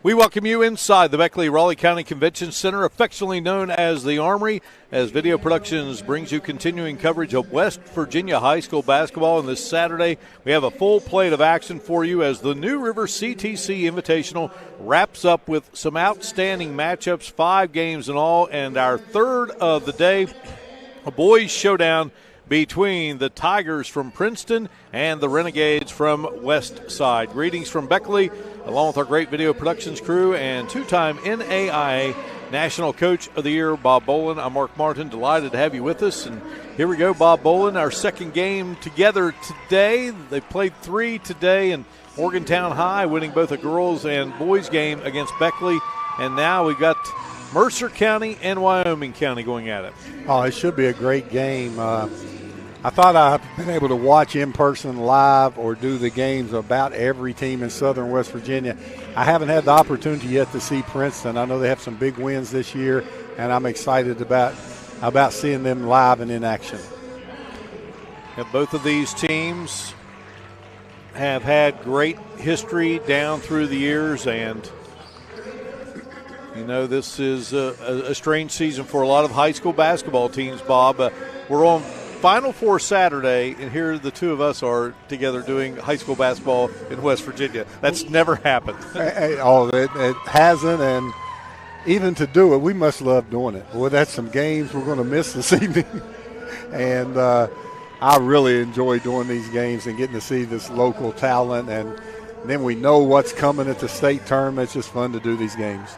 We welcome you inside the Beckley-Raleigh County Convention Center, affectionately known as the Armory, as Video Productions brings you continuing coverage of West Virginia high school basketball. And this Saturday, we have a full plate of action for you as the New River CTC Invitational wraps up with some outstanding matchups, 5 games in all, and our third of the day, a boys showdown between the Tigers from Princeton and the Renegades from Westside. Greetings from Beckley, along with our great video productions crew and two-time NAIA National Coach of the Year, Bob Bolin. I'm Mark Martin, delighted to have you with us. And here we go, Bob Bolin, our second game together today. They played 3 today, and Morgantown High winning both a girls and boys game against Beckley. And now we've got Mercer County and Wyoming County going at it. Oh, it should be a great game. I thought I've been able to watch in person live or do the games about every team in southern West Virginia. I haven't had the opportunity yet to see Princeton. I know they have some big wins this year, and I'm excited about seeing them live and in action. And both of these teams have had great history down through the years, and you know, this is a strange season for a lot of high school basketball teams, Bob. We're on Final Four Saturday, and here the two of us are together doing high school basketball in West Virginia. That's never happened. It hasn't, and even to do it, we must love doing it. Well, that's some games we're going to miss this evening, and I really enjoy doing these games and getting to see this local talent, and then we know what's coming at the state tournament. It's just fun to do these games.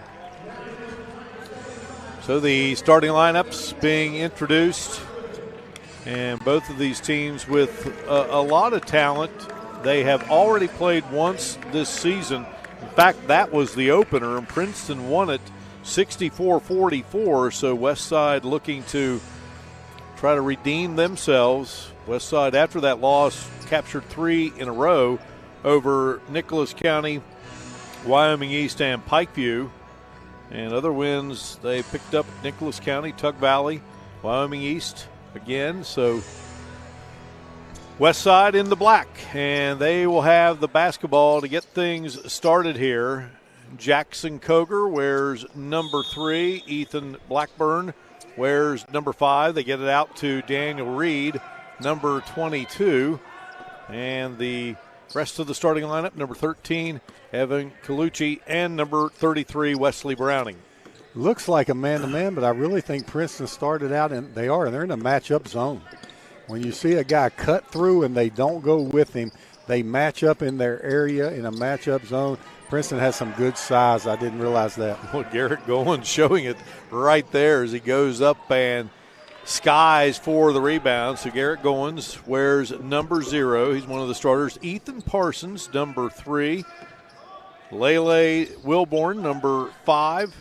So the starting lineups being introduced, and both of these teams with a lot of talent. They have already played once this season. In fact, that was the opener, and Princeton won it 64-44. So Westside looking to try to redeem themselves. Westside, after that loss, captured 3 in a row over Nicholas County, Wyoming East, and Pikeview. And other wins they picked up: Nicholas County, Tug Valley, Wyoming East again. So Westside in the black, and they will have the basketball to get things started here. Jackson Koger wears number 3. Ethan Blackburn wears number 5. They get it out to Daniel Reed, number 22. And the rest of the starting lineup: number 13, Evan Colucci, and number 33, Wesley Browning. Looks like a man-to-man, but I really think Princeton started out, and they're in a matchup zone. When you see a guy cut through and they don't go with him, they match up in their area in a matchup zone. Princeton has some good size. I didn't realize that. Well, Garrett Goins showing it right there as he goes up and skies for the rebound. So Garrett Goins wears number 0. He's one of the starters. Ethan Parsons, number 3. Lele Wilborn, number 5.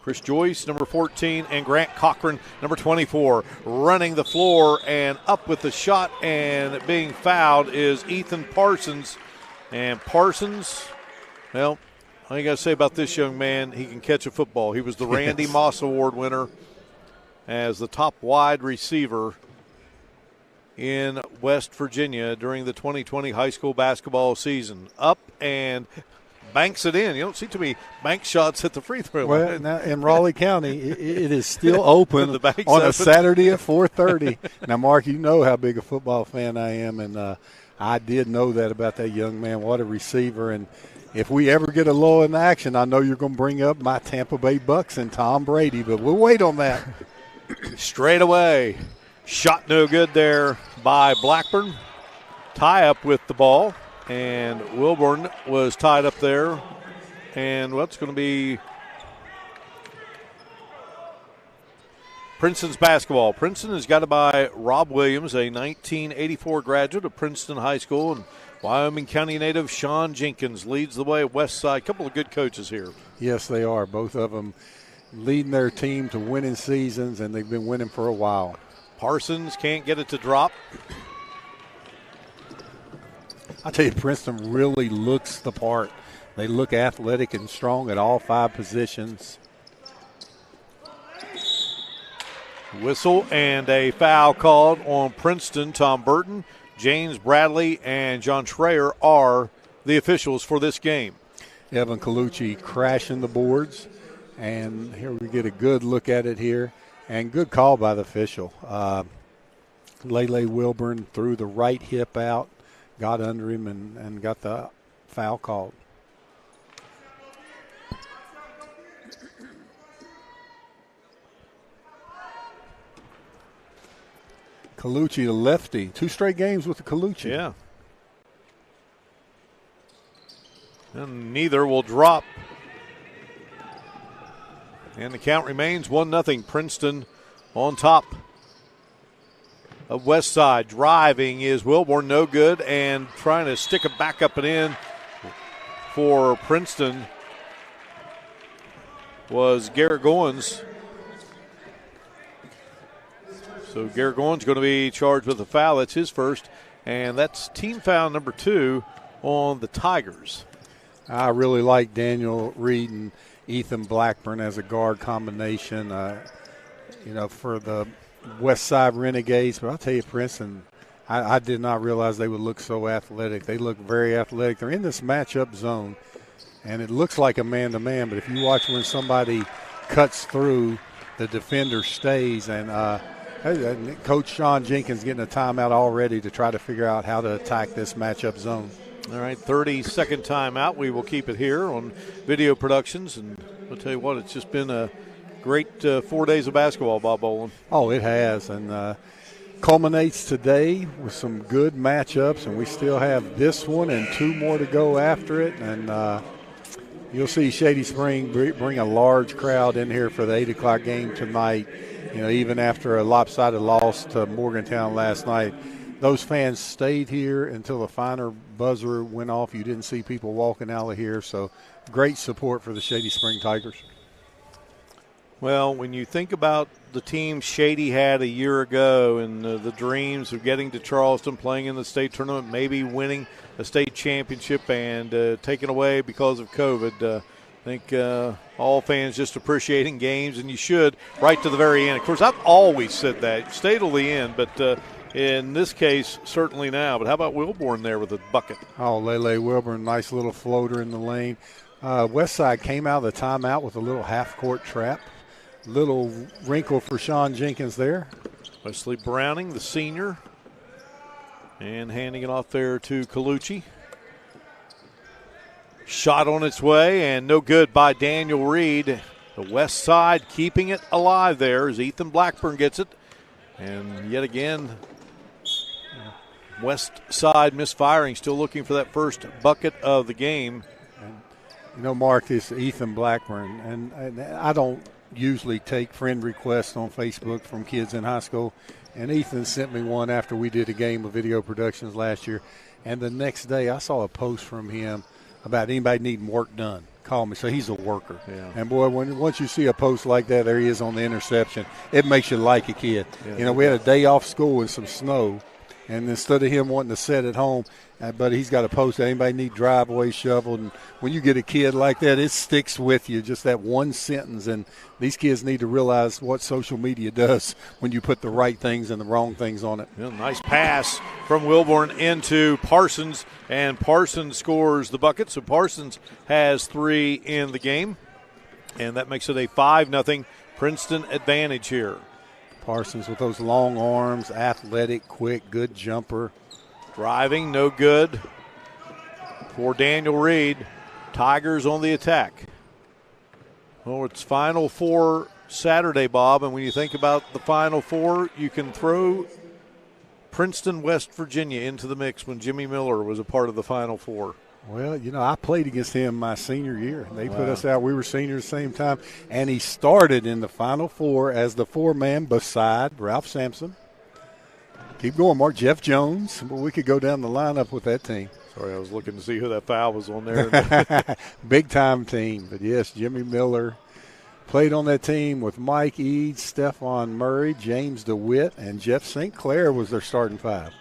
Chris Joyce, number 14, and Grant Cochran, number 24. Running the floor and up with the shot and being fouled is Ethan Parsons. And Parsons, well, all you got to say about this young man, he can catch a football. He was the Randy Moss Award winner as the top wide receiver in West Virginia during the 2020 high school basketball season. Up and banks it in. You don't see too many bank shots at the free throw line. Well, now in Raleigh County, it is still open on open. A Saturday at 4:30. Now, Mark, you know how big a football fan I am, and I did know that about that young man. What a receiver. And if we ever get a lull in action, I know you're going to bring up my Tampa Bay Bucks and Tom Brady, but we'll wait on that. Straight away. Shot no good there by Blackburn. Tie up with the ball. And Wilburn was tied up there. And what's going to be Princeton's basketball. Princeton has got it by Rob Williams, a 1984 graduate of Princeton High School. And Wyoming County native Sean Jenkins leads the way at Westside. A couple of good coaches here. Yes, they are. Both of them leading their team to winning seasons, and they've been winning for a while. Parsons can't get it to drop. I tell you, Princeton really looks the part. They look athletic and strong at all 5 positions. Whistle and a foul called on Princeton. Tom Burton, James Bradley, and John Schreier are the officials for this game. Evan Colucci crashing the boards. And here we get a good look at it here. And good call by the official. Lele Wilburn threw the right hip out, got under him, and got the foul called. Colucci, the lefty. 2 straight games with the Colucci. Yeah. And neither will drop. And the count remains 1-0. Princeton on top of Westside. Driving is Wilborn, no good, and trying to stick it back up and in for Princeton was Garrett Goins. So Garrett Goins going to be charged with a foul. That's his first, and that's team foul number 2 on the Tigers. I really like Daniel Reed and Ethan Blackburn as a guard combination, for the Westside Renegades. But I'll tell you, Princeton, I did not realize they would look so athletic. They look very athletic. They're in this matchup zone, and it looks like a man-to-man. But if you watch when somebody cuts through, the defender stays. And Coach Sean Jenkins getting a timeout already to try to figure out how to attack this matchup zone. All right, 30-second timeout. We will keep it here on Video Productions. And I'll tell you what, it's just been a great 4 days of basketball, Bob Olin. Oh, it has. And culminates today with some good matchups. And we still have this one and 2 more to go after it. And you'll see Shady Spring bring a large crowd in here for the 8 o'clock game tonight. Even after a lopsided loss to Morgantown last night. Those fans stayed here until the final buzzer went off. You didn't see people walking out of here. So great support for the Shady Spring Tigers. Well, when you think about the team Shady had a year ago and the dreams of getting to Charleston, playing in the state tournament, maybe winning a state championship and taken away because of COVID, I think all fans just appreciating games, and you should, right to the very end. Of course, I've always said that. Stay till the end, but in this case, certainly now. But how about Wilborn there with a bucket? Oh, Lele Wilburn, nice little floater in the lane. Westside came out of the timeout with a little half-court trap. Little wrinkle for Sean Jenkins there. Wesley Browning, the senior, and handing it off there to Colucci. Shot on its way, and no good by Daniel Reed. The West Side keeping it alive there as Ethan Blackburn gets it. And yet again, West Side misfiring, still looking for that first bucket of the game. And, Mark, this Ethan Blackburn, and I don't usually take friend requests on Facebook from kids in high school. And Ethan sent me one after we did a game of Video Productions last year. And the next day I saw a post from him about anybody needing work done. Call me. So he's a worker. Yeah. And, boy, once you see a post like that, there he is on the interception, it makes you like a kid. Yeah. We had a day off school and some snow. And instead of him wanting to sit at home, but he's got a post that anybody need driveway shoveled. And when you get a kid like that, it sticks with you, just that one sentence. And these kids need to realize what social media does when you put the right things and the wrong things on it. Yeah, nice pass from Wilborn into Parsons, and Parsons scores the bucket. So Parsons has 3 in the game, and that makes it a 5-0 Princeton advantage here. Parsons with those long arms, athletic, quick, good jumper. Driving, no good for Daniel Reed. Tigers on the attack. Well, it's Final Four Saturday, Bob, and when you think about the Final Four, you can throw Princeton, West Virginia into the mix when Jimmy Miller was a part of the Final Four. Well, I played against him my senior year. They put us out. We were seniors at the same time. And he started in the Final Four as the 4-man beside Ralph Sampson. Keep going, Mark. Jeff Jones. But we could go down the lineup with that team. Sorry, I was looking to see who that foul was on there. Big-time team. But, yes, Jimmy Miller played on that team with Mike Eads, Stephon Murray, James DeWitt, and Jeff St. Clair was their starting 5.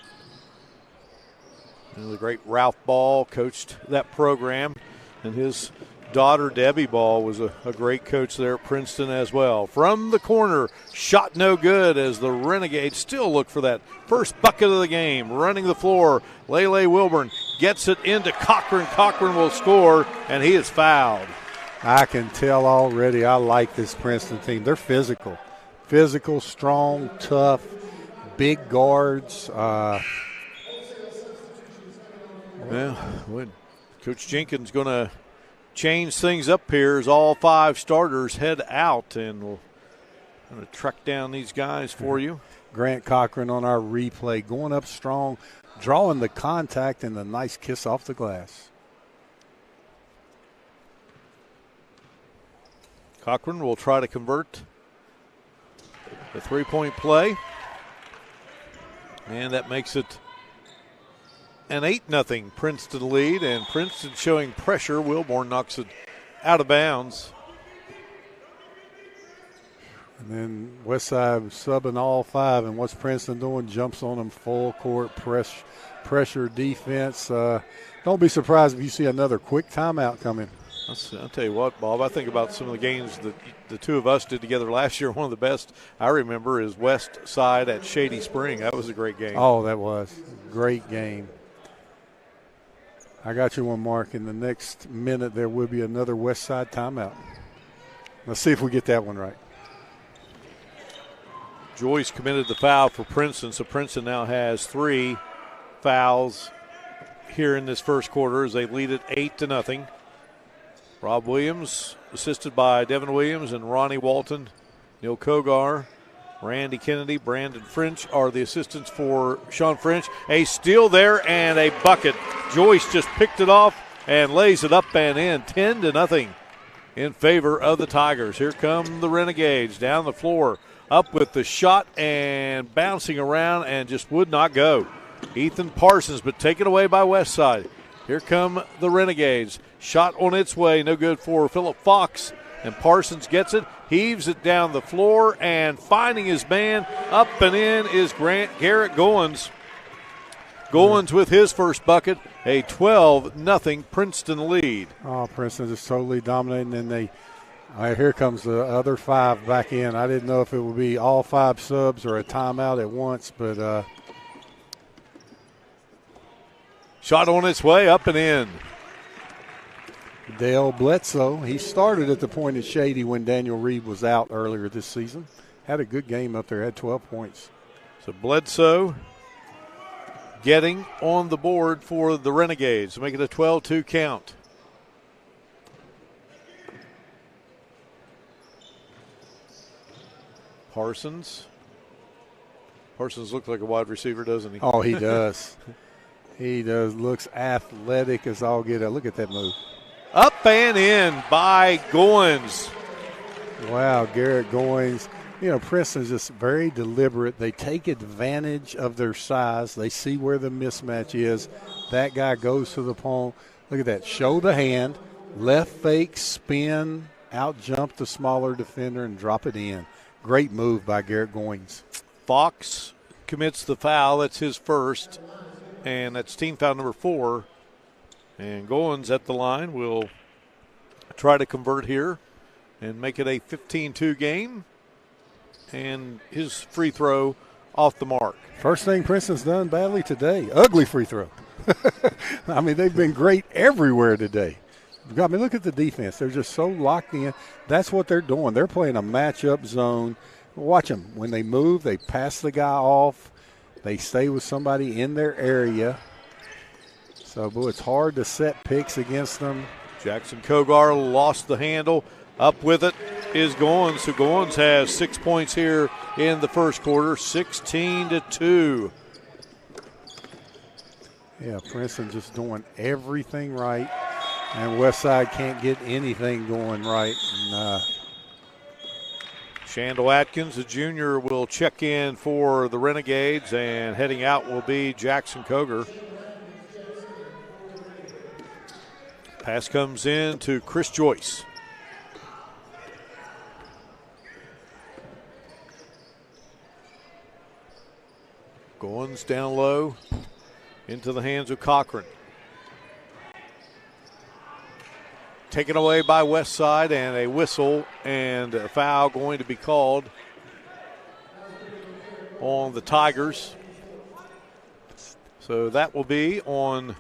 The great Ralph Ball coached that program, and his daughter Debbie Ball was a great coach there at Princeton as well. From the corner, shot no good as the Renegades still look for that first bucket of the game. Running the floor, Lele Wilburn gets it into Cochran. Cochran will score, and he is fouled. I can tell already I like this Princeton team. They're physical. Physical, strong, tough, big guards. Coach Jenkins going to change things up here as all 5 starters head out, and we'll going to track down these guys for you. Grant Cochran on our replay, going up strong, drawing the contact and the nice kiss off the glass. Cochran will try to convert the 3-point play, and that makes it an 8-0 Princeton lead, and Princeton showing pressure. Wilborn knocks it out of bounds. And then Westside subbing all 5, and what's Princeton doing? Jumps on them full court, pressure defense. Don't be surprised if you see another quick timeout coming. I'll tell you what, Bob, I think about some of the games that the two of us did together last year. One of the best I remember is Westside at Shady Spring. That was a great game. Oh, that was a great game. I got you one, Mark. In the next minute, there will be another Westside timeout. Let's see if we get that one right. Joyce committed the foul for Princeton, so Princeton now has 3 fouls here in this first quarter as they lead it 8-0. Rob Williams, assisted by Devin Williams and Ronnie Walton, Neil Kogar, Randy Kennedy, Brandon French are the assistants for Sean French. A steal there and a bucket. Joyce just picked it off and lays it up and in, 10-0 in favor of the Tigers. Here come the Renegades down the floor, up with the shot and bouncing around and just would not go. Ethan Parsons, but taken away by Westside. Here come the Renegades. Shot on its way, no good for Phillip Fox. And Parsons gets it, heaves it down the floor, and finding his man up and in is Garrett Goins. Goins with his first bucket, a 12-0 Princeton lead. Oh, Princeton is totally dominating, and here comes the other 5 back in. I didn't know if it would be all 5 subs or a timeout at once, but shot on its way, up and in. Dale Bledsoe, he started at the point at Shady when Daniel Reed was out earlier this season. Had a good game up there, had 12 points. So Bledsoe getting on the board for the Renegades to make it a 12-2 count. Parsons looks like a wide receiver, doesn't he? Oh, he does. He does. Looks athletic as all get out. Look at that move. Up and in by Goins. Wow, Garrett Goins. You know, Princeton's just very deliberate. They take advantage of their size. They see where the mismatch is. That guy goes to the pole. Look at that. Show the hand. Left fake, spin, out jump the smaller defender, and drop it in. Great move by Garrett Goins. Fox commits the foul. That's his first. And that's team foul number 4. And Goins at the line will try to convert here and make it a 15-2 game. And his free throw off the mark. First thing Princeton's done badly today, ugly free throw. I mean, they've been great everywhere today. I mean, look at the defense. They're just so locked in. That's what they're doing. They're playing a matchup zone. Watch them. When they move, they pass the guy off. They stay with somebody in their area. So, boy, it's hard to set picks against them. Jackson Kogar lost the handle. Up with it is Goins. So Goins has 6 points here in the first quarter, 16-2. Yeah, Princeton just doing everything right, and Westside can't get anything going right. Shandell Atkins, the junior, will check in for the Renegades, and heading out will be Jackson Kogar. Pass comes in to Chris Joyce. Goins down low into the hands of Cochran. Taken away by Westside, and a whistle and a foul going to be called on the Tigers. So that will be on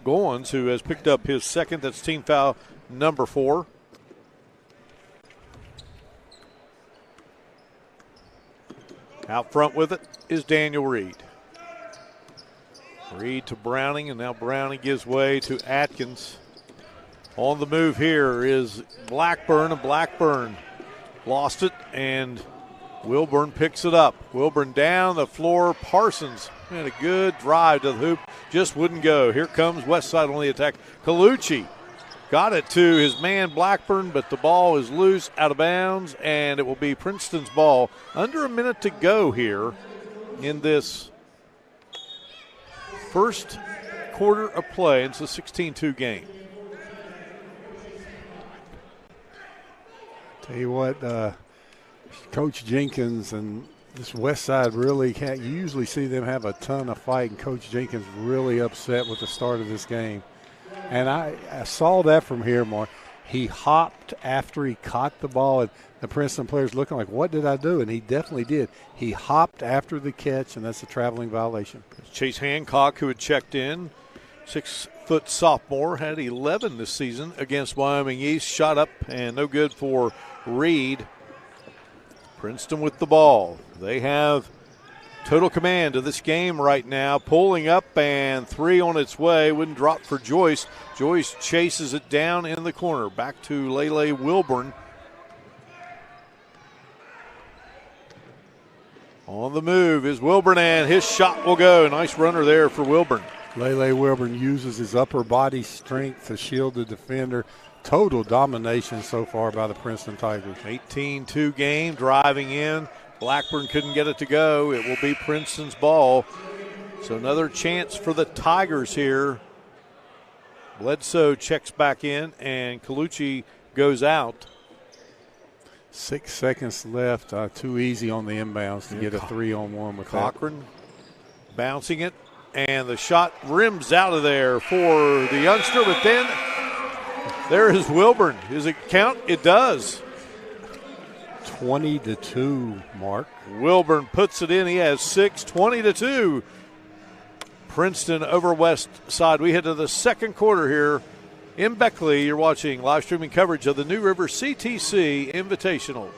Goins, who has picked up his second. That's team foul number 4. Out front with it is Daniel Reed. Reed to Browning, and now Browning gives way to Atkins. On the move here is Blackburn, and Blackburn lost it, and Wilburn picks it up. Wilburn down the floor. Parsons had a good drive to the hoop, just wouldn't go. Here comes Westside on the attack. Colucci got it to his man Blackburn, but the ball is loose, out of bounds, and it will be Princeton's ball. Under a minute to go here in this first quarter of play. It's a 16-2 game. Tell you what, Coach Jenkins and this Westside really can't. You usually see them have a ton of fight, and Coach Jenkins really upset with the start of this game. And I saw that from here, Mark. He hopped after he caught the ball, and the Princeton players looking like, what did I do? And he definitely did. He hopped after the catch, and that's a traveling violation. Chase Hancock, who had checked in, 6-foot sophomore, had 11 this season against Wyoming East. Shot up and no good for Reed. Princeton with the ball. They have total command of this game right now. Pulling up, and 3 on its way. Wouldn't drop for Joyce. Joyce chases it down in the corner. Back to Lele Wilburn. On the move is Wilburn, and his shot will go. Nice runner there for Wilburn. Lele Wilburn uses his upper body strength to shield the defender. Total domination so far by the Princeton Tigers. 18-2 game, driving in. Blackburn couldn't get it to go. It will be Princeton's ball. So another chance for the Tigers here. Bledsoe checks back in, and Colucci goes out. 6 seconds left. Too easy on the inbounds to get a 3-on-1 with Cochran bouncing it, and the shot rims out of there for the youngster, but then there is Wilburn. Does it count? It does. 20-2, Mark. Wilburn puts it in. He has 6, 20-2. Princeton over Westside. We head to the second quarter here in Beckley. You're watching live streaming coverage of the New River CTC Invitational.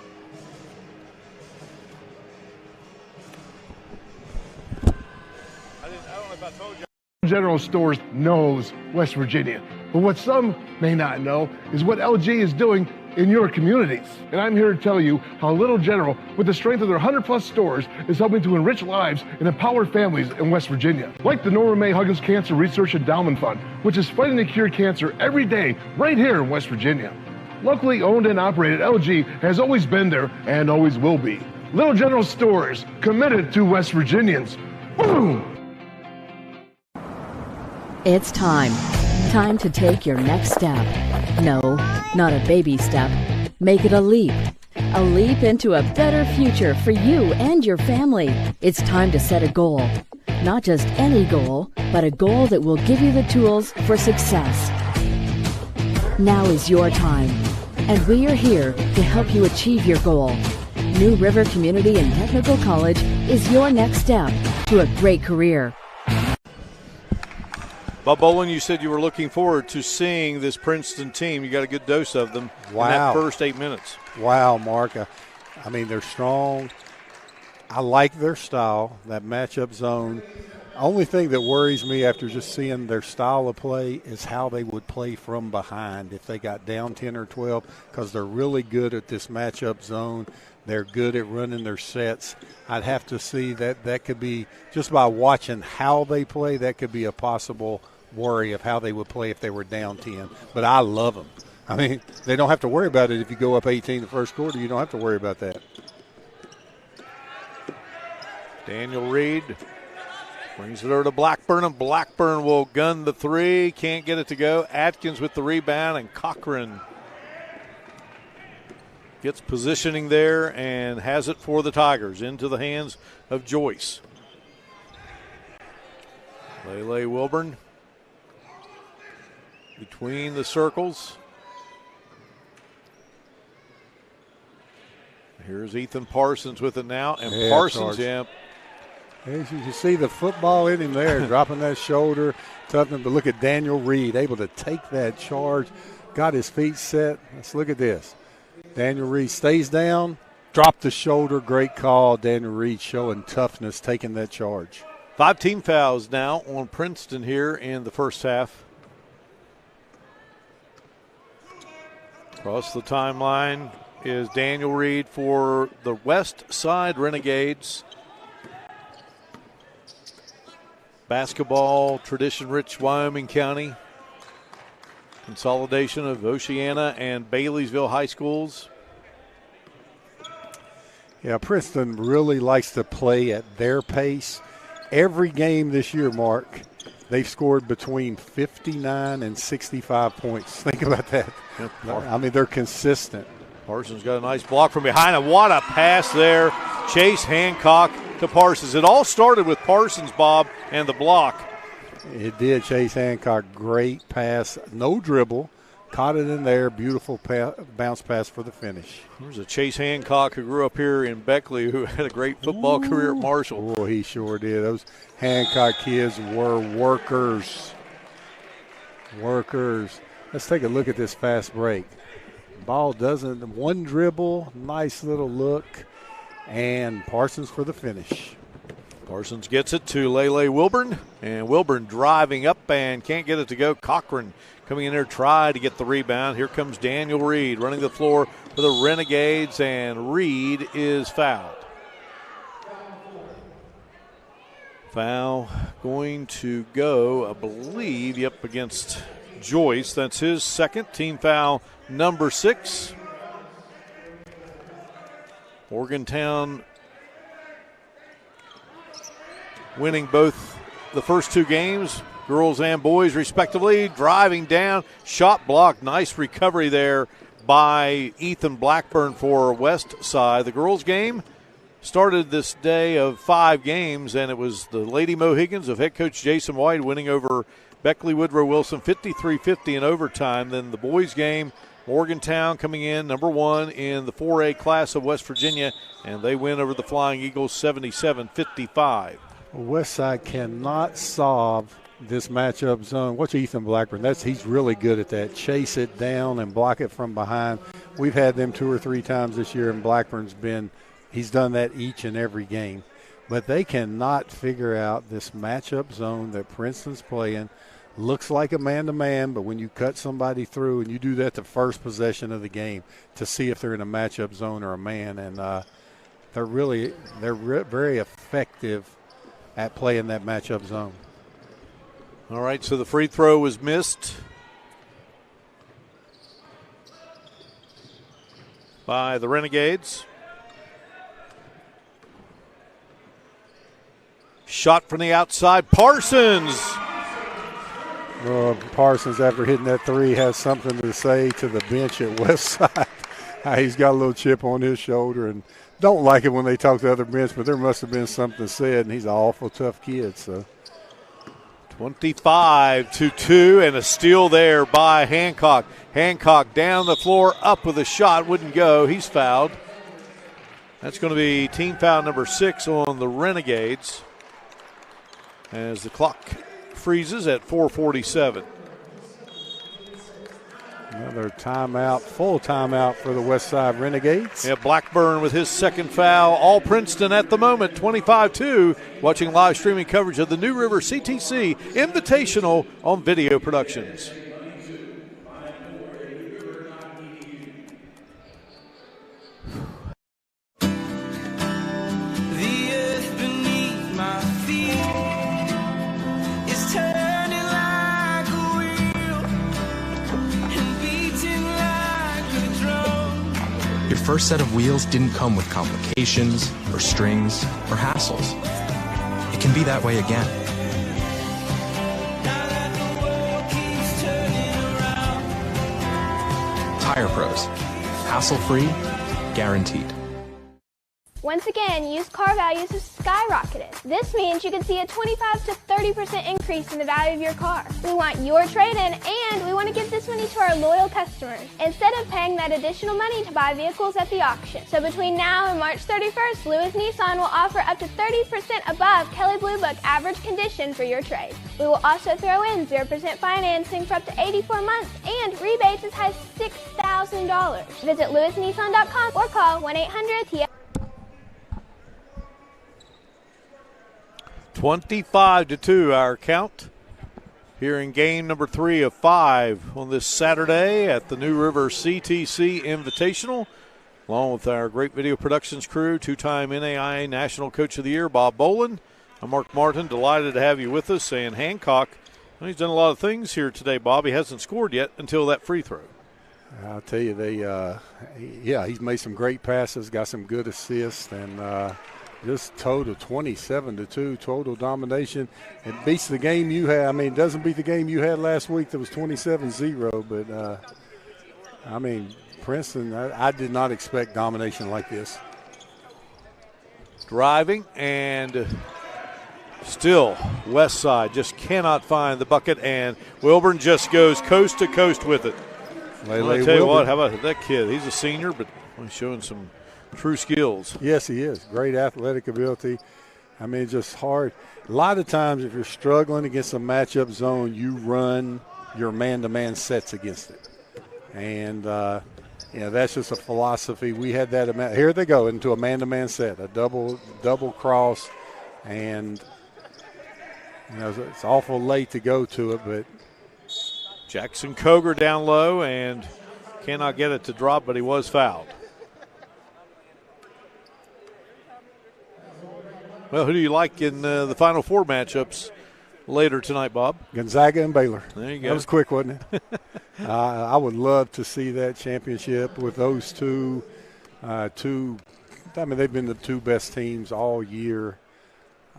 General Stores knows West Virginia, but what some may not know is what LG is doing in your communities. And I'm here to tell you how Little General, with the strength of their 100-plus stores, is helping to enrich lives and empower families in West Virginia. Like the Norma May Huggins Cancer Research Endowment Fund, which is fighting to cure cancer every day right here in West Virginia. Locally owned and operated, LG has always been there and always will be. Little General Stores, committed to West Virginians. Boom! It's time. Time to take your next step. No, not a baby step. Make it a leap. A leap into a better future for you and your family. It's time to set a goal. Not just any goal, but a goal that will give you the tools for success. Now is your time, and we are here to help you achieve your goal. New River Community and Technical College is your next step to a great career. Bob Bolin, you said you were looking forward to seeing this Princeton team. You got a good dose of them in that first 8 minutes. Wow, Mark. I mean, they're strong. I like their style, that matchup zone. Only thing that worries me after just seeing their style of play is how they would play from behind if they got down 10 or 12, because they're really good at this matchup zone. They're good at running their sets. I'd have to see that could be, just by watching how they play, that could be a possible worry of how they would play if they were down 10. But I love them. I mean, they don't have to worry about it if you go up 18 the first quarter. You don't have to worry about that. Daniel Reed brings it over to Blackburn, and Blackburn will gun the 3. Can't get it to go. Atkins with the rebound, and Cochran gets positioning there and has it for the Tigers into the hands of Joyce. Lele Wilburn between the circles. Here's Ethan Parsons with it now, and Parsons, As you can see the football in him there, dropping that shoulder. Tough, but look at Daniel Reed, able to take that charge, got his feet set. Let's look at this. Daniel Reed stays down, dropped the shoulder, great call. Daniel Reed showing toughness, taking that charge. 5 team fouls now on Princeton here in the first half. Across the timeline is Daniel Reed for the Westside Renegades. Basketball, tradition-rich Wyoming County. Consolidation of Oceana and Baileysville high schools. Yeah, Princeton really likes to play at their pace. Every game this year, Mark, they've scored between 59 and 65 points. Think about that. Yep. I mean, they're consistent. Parsons got a nice block from behind, and what a pass there. Chase Hancock to Parsons. It all started with Parsons, Bob, and the block. It did. Chase Hancock, great pass. No dribble. Caught it in there. Beautiful bounce pass for the finish. There's a Chase Hancock who grew up here in Beckley who had a great football career at Marshall. Oh, he sure did. Those Hancock kids were workers. Let's take a look at this fast break. Ball doesn't, one dribble, nice little look, and Parsons for the finish. Parsons gets it to Lele Wilburn, and Wilburn driving up and can't get it to go. Cochran coming in there, try to get the rebound. Here comes Daniel Reed running the floor for the Renegades, and Reed is fouled. Foul going to go, I believe, against Joyce. That's his second, team foul number 6. Morgantown winning both the first 2 games, girls and boys respectively. Driving down, shot block, nice recovery there by Ethan Blackburn for Westside. The girls game started this day of 5 games, and it was the Lady Mohegans of head coach Jason White winning over Beckley Woodrow Wilson 53-50 in overtime. Then the boys game, Morgantown coming in number 1 in the 4A class of West Virginia, and they win over the Flying Eagles 77-55. Westside cannot solve this matchup zone. Watch Ethan Blackburn. He's really good at that. Chase it down and block it from behind. We've had them 2 or 3 times this year, and he's done that each and every game. But they cannot figure out this matchup zone that Princeton's playing. Looks like a man-to-man, but when you cut somebody through, and you do that the first possession of the game to see if they're in a matchup zone or a man, and they're very effective at playing that matchup zone. All right, so the free throw was missed by the Renegades. Shot from the outside, Parsons. Parsons, after hitting that 3, has something to say to the bench at Westside. He's got a little chip on his shoulder, and don't like it when they talk to the other bench, but there must have been something said, and he's an awful tough kid. So 25-2, and a steal there by Hancock. Hancock down the floor, up with a shot, wouldn't go. He's fouled. That's going to be team foul number 6 on the Renegades as the clock freezes at 4:47. Another timeout, full timeout for the Westside Renegades. Yeah, Blackburn with his second foul. All Princeton at the moment, 25-2. Watching live streaming coverage of the New River CTC Invitational on Video Productions. First set of wheels didn't come with complications or strings or hassles. It can be that way again. Tire Pros. Hassle-free, guaranteed. Once again, used car values have skyrocketed. This means you can see a 25 to 30% increase in the value of your car. We want your trade-in, and we want to give this money to our loyal customers instead of paying that additional money to buy vehicles at the auction. So between now and March 31st, Lewis Nissan will offer up to 30% above Kelley Blue Book average condition for your trade. We will also throw in 0% financing for up to 84 months and rebates as high as $6,000. Visit lewisnissan.com or call 1-800-TIA. 25-2 our count here in game number 3 of 5 on this Saturday at the New River CTC Invitational. Along with our great video productions crew, two-time NAIA National Coach of the Year, Bob Bolin. I'm Mark Martin, delighted to have you with us. And Hancock, well, he's done a lot of things here today, Bob. He hasn't scored yet until that free throw. I'll tell you, he's made some great passes, got some good assists, and just total 27-2 total domination. It beats the game you had. I mean, it doesn't beat the game you had last week that was 27-0, but I mean, Princeton, I did not expect domination like this. Driving, and still Westside just cannot find the bucket, and Wilburn just goes coast to coast with it. I tell you what, how about that kid? He's a senior, but he's showing some true skills. Yes, he is. Great athletic ability. I mean, just hard. A lot of times if you're struggling against a matchup zone, you run your man-to-man sets against it. And, that's just a philosophy. We had that. Here they go into a man-to-man set, a double cross. And, it's awful late to go to it, but. Jackson Koger down low and cannot get it to drop, but he was fouled. Well, who do you like in the Final Four matchups later tonight, Bob? Gonzaga and Baylor. There you go. That was quick, wasn't it? I would love to see that championship with those two. I mean, they've been the two best teams all year.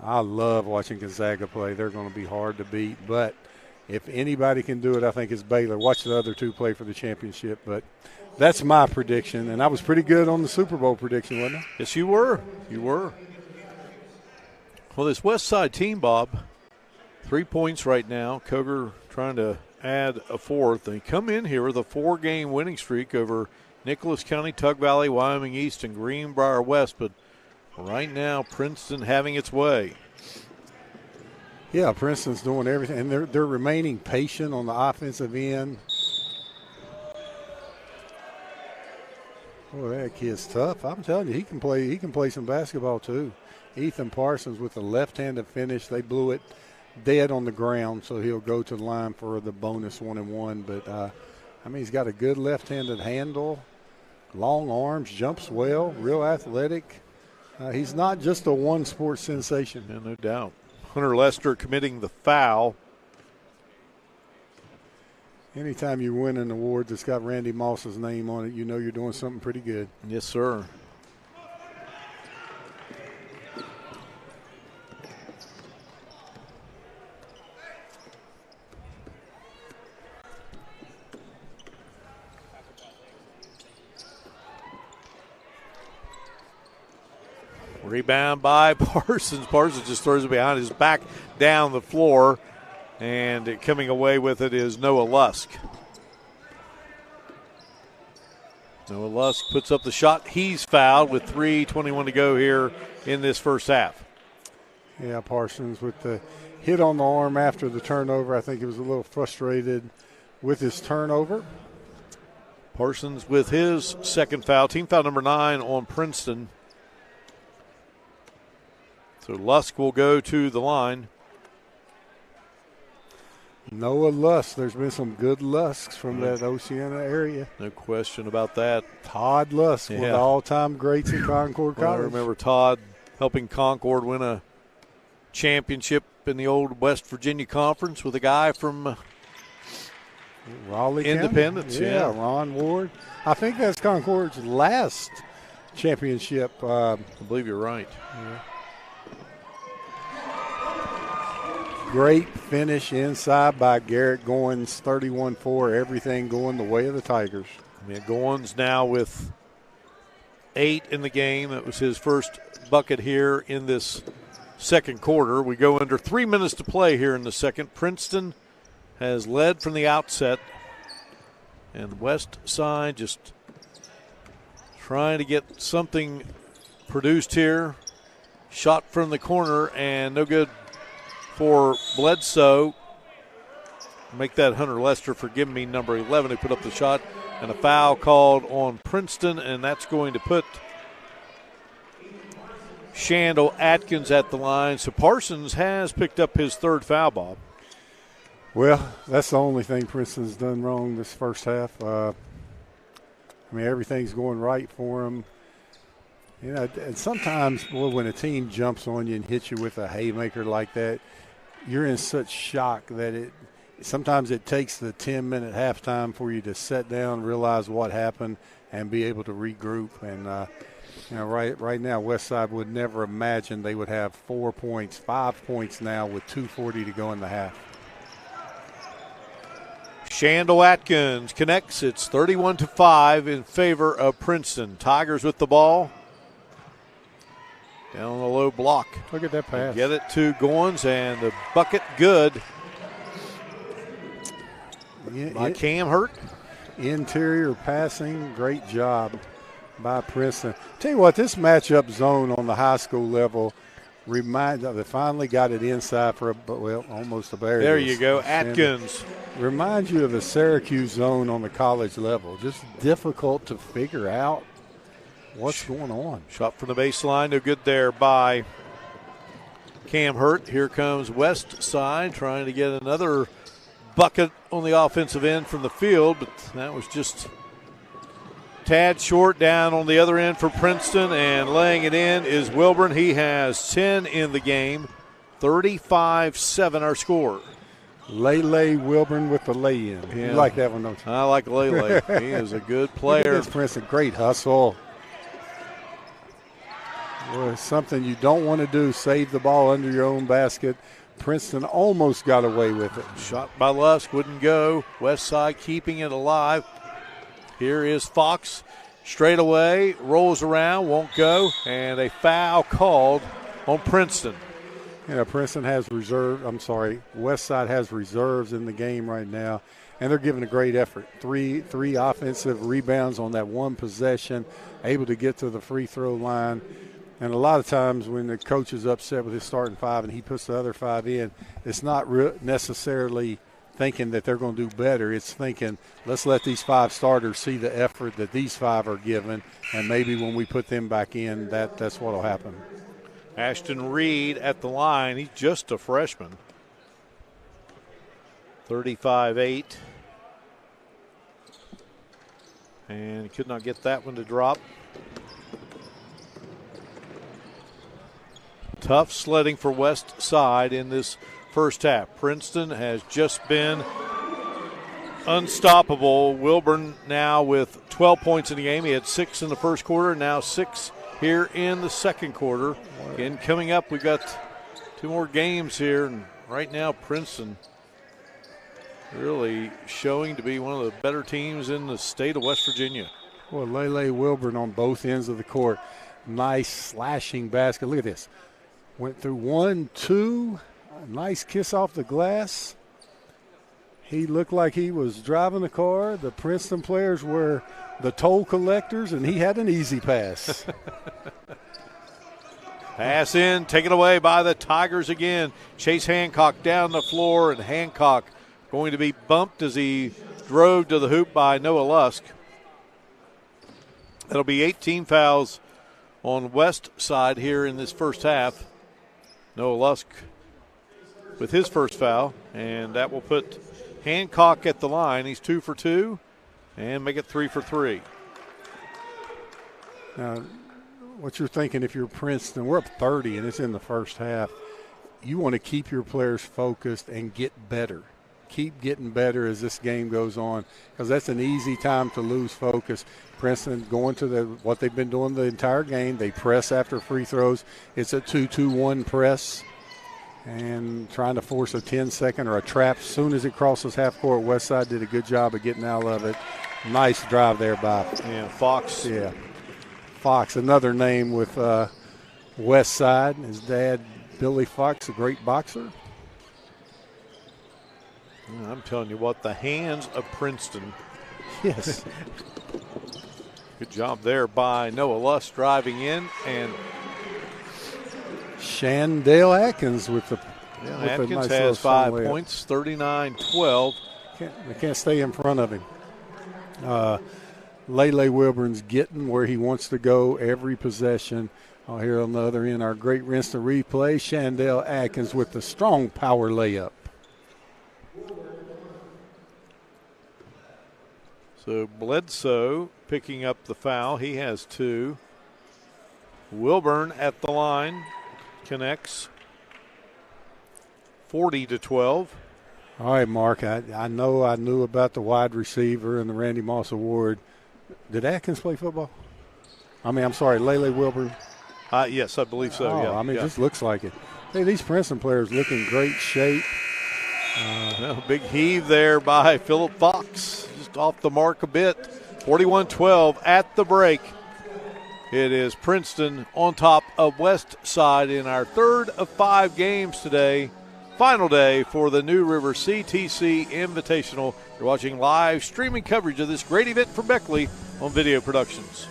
I love watching Gonzaga play. They're going to be hard to beat. But if anybody can do it, I think it's Baylor. Watch the other two play for the championship. But that's my prediction. And I was pretty good on the Super Bowl prediction, wasn't I? Yes, you were. You were. Well, this Westside team, Bob, 3 points right now. Koger trying to add a fourth. They come in here with a 4-game winning streak over Nicholas County, Tug Valley, Wyoming East, and Greenbrier West. But right now, Princeton having its way. Yeah, Princeton's doing everything, and they're remaining patient on the offensive end. Boy, that kid's tough. I'm telling you, he can play some basketball too. Ethan Parsons with a left-handed finish. They blew it dead on the ground, so he'll go to the line for the bonus 1-and-1. But, I mean, he's got a good left-handed handle, long arms, jumps well, real athletic. He's not just a one-sport sensation. Yeah, no doubt. Hunter Lester committing the foul. Anytime you win an award that's got Randy Moss's name on it, you know you're doing something pretty good. Yes, sir. Rebound by Parsons. Parsons just throws it behind his back down the floor, and coming away with it is Noah Lusk. Noah Lusk puts up the shot. He's fouled with 3:21 to go here in this first half. Yeah, Parsons with the hit on the arm after the turnover. I think he was a little frustrated with his turnover. Parsons with his second foul. Team foul number 9 on Princeton. So Lusk will go to the line. Noah Lusk. There's been some good Lusks from that Oceana area. No question about that. Todd Lusk, one of the all-time greats in Concord College. I remember Todd helping Concord win a championship in the old West Virginia Conference with a guy from Raleigh Independence. County. Yeah, Ron Ward. I think that's Concord's last championship. I believe you're right. Yeah. Great finish inside by Garrett Goins, 31-4, everything going the way of the Tigers. I mean, Goins now with 8 in the game. It was his first bucket here in this second quarter. We go under 3 minutes to play here in the second. Princeton has led from the outset, and Westside just trying to get something produced here. Shot from the corner and no good for Bledsoe. Make that Hunter Lester, forgive me, number 11, who put up the shot, and a foul called on Princeton, and that's going to put Shandell Atkins at the line. So Parsons has picked up his third foul, Bob. Well, that's the only thing Princeton's done wrong this first half. I mean, everything's going right for them. You know, and sometimes, boy, when a team jumps on you and hits you with a haymaker like that, you're in such shock that sometimes it takes the 10-minute halftime for you to sit down, realize what happened, and be able to regroup. And you know, right now, Westside would never imagine they would have 4 points, 5 points now with 2:40 to go in the half. Shandell Atkins connects. It's 31-5 in favor of Princeton. Tigers with the ball. Down on the low block. Look at that pass. Get it to Goins, and the bucket good by Cam Hurt. Interior passing, great job by Princeton. Tell you what, this matchup zone on the high school level they finally got it inside for almost a barrier. There you go, Atkins. Reminds you of the Syracuse zone on the college level. Just difficult to figure out what's going on. Shot from the baseline, no good there by Cam Hurt. Here comes Westside trying to get another bucket on the offensive end from the field, but that was just tad short. Down on the other end for Princeton, and laying it in is Wilburn. He has 10 in the game. 35-7 our score. Lele Wilburn with the lay-in. Yeah. You like that one, don't you? I like Lele. He is a good player. Look at this, Princeton. Great hustle. Well, something you don't want to do, save the ball under your own basket. Princeton almost got away with it. Shot by Lusk, wouldn't go. Westside keeping it alive. Here is Fox, straight away, rolls around, won't go, and a foul called on Princeton. You know, Westside has reserves in the game right now, and they're giving a great effort. Three offensive rebounds on that one possession, able to get to the free throw line. And a lot of times when the coach is upset with his starting five and he puts the other five in, it's not necessarily thinking that they're going to do better. It's thinking, let's let these five starters see the effort that these five are giving, and maybe when we put them back in, that's what will happen. Ashton Reed at the line. He's just a freshman. 35-8. And could not get that one to drop. Tough sledding for Westside in this first half. Princeton has just been unstoppable. Wilburn now with 12 points in the game. He had 6 in the first quarter, now 6 here in the second quarter. Again, coming up, we've got 2 more games here, and right now Princeton really showing to be one of the better teams in the state of West Virginia. Well, Lele Wilburn on both ends of the court. Nice slashing basket. Look at this. Went through 1, 2. Nice kiss off the glass. He looked like he was driving the car. The Princeton players were the toll collectors, and he had an easy pass. Pass in, taken away by the Tigers again. Chase Hancock down the floor, and Hancock going to be bumped as he drove to the hoop by Noah Lusk. That'll be 18 fouls on Westside here in this first half. Noah Lusk with his first foul, and that will put Hancock at the line. He's 2 for 2 and make it 3 for 3. Now, what you're thinking if you're Princeton, we're up 30 and it's in the first half. You want to keep your players focused and get better. Keep getting better as this game goes on, because that's an easy time to lose focus. Princeton going to what they've been doing the entire game. They press after free throws. It's a 2-2-1 press and trying to force a 10-second or a trap as soon as it crosses half court. Westside did a good job of getting out of it. Nice drive there by Fox. Yeah. Fox, another name with Westside. His dad, Billy Fox, a great boxer. I'm telling you what, the hands of Princeton. Yes. Good job there by Noah Lust driving in, and Shandale Atkins with the Atkins nice has 5 layup. points, 39-12. They can't stay in front of him. Lele Wilburn's getting where he wants to go every possession. Here on the other end, our great instant replay, Shandale Atkins with the strong power layup. So Bledsoe picking up the foul. He has 2. Wilburn at the line connects. 40-12. All right, Mark, I know I knew about the wide receiver and the Randy Moss Award. Did Atkins play football? I'm sorry, Lele Wilburn. Yes, I believe so. Oh, yeah. it just looks like it. Hey, these Princeton players look in great shape. Big heave there by Phillip Fox. Just off the mark a bit. 41-12 at the break. It is Princeton on top of Westside in our third of 5 games today. Final day for the New River CTC Invitational. You're watching live streaming coverage of this great event from Beckley on Video Productions.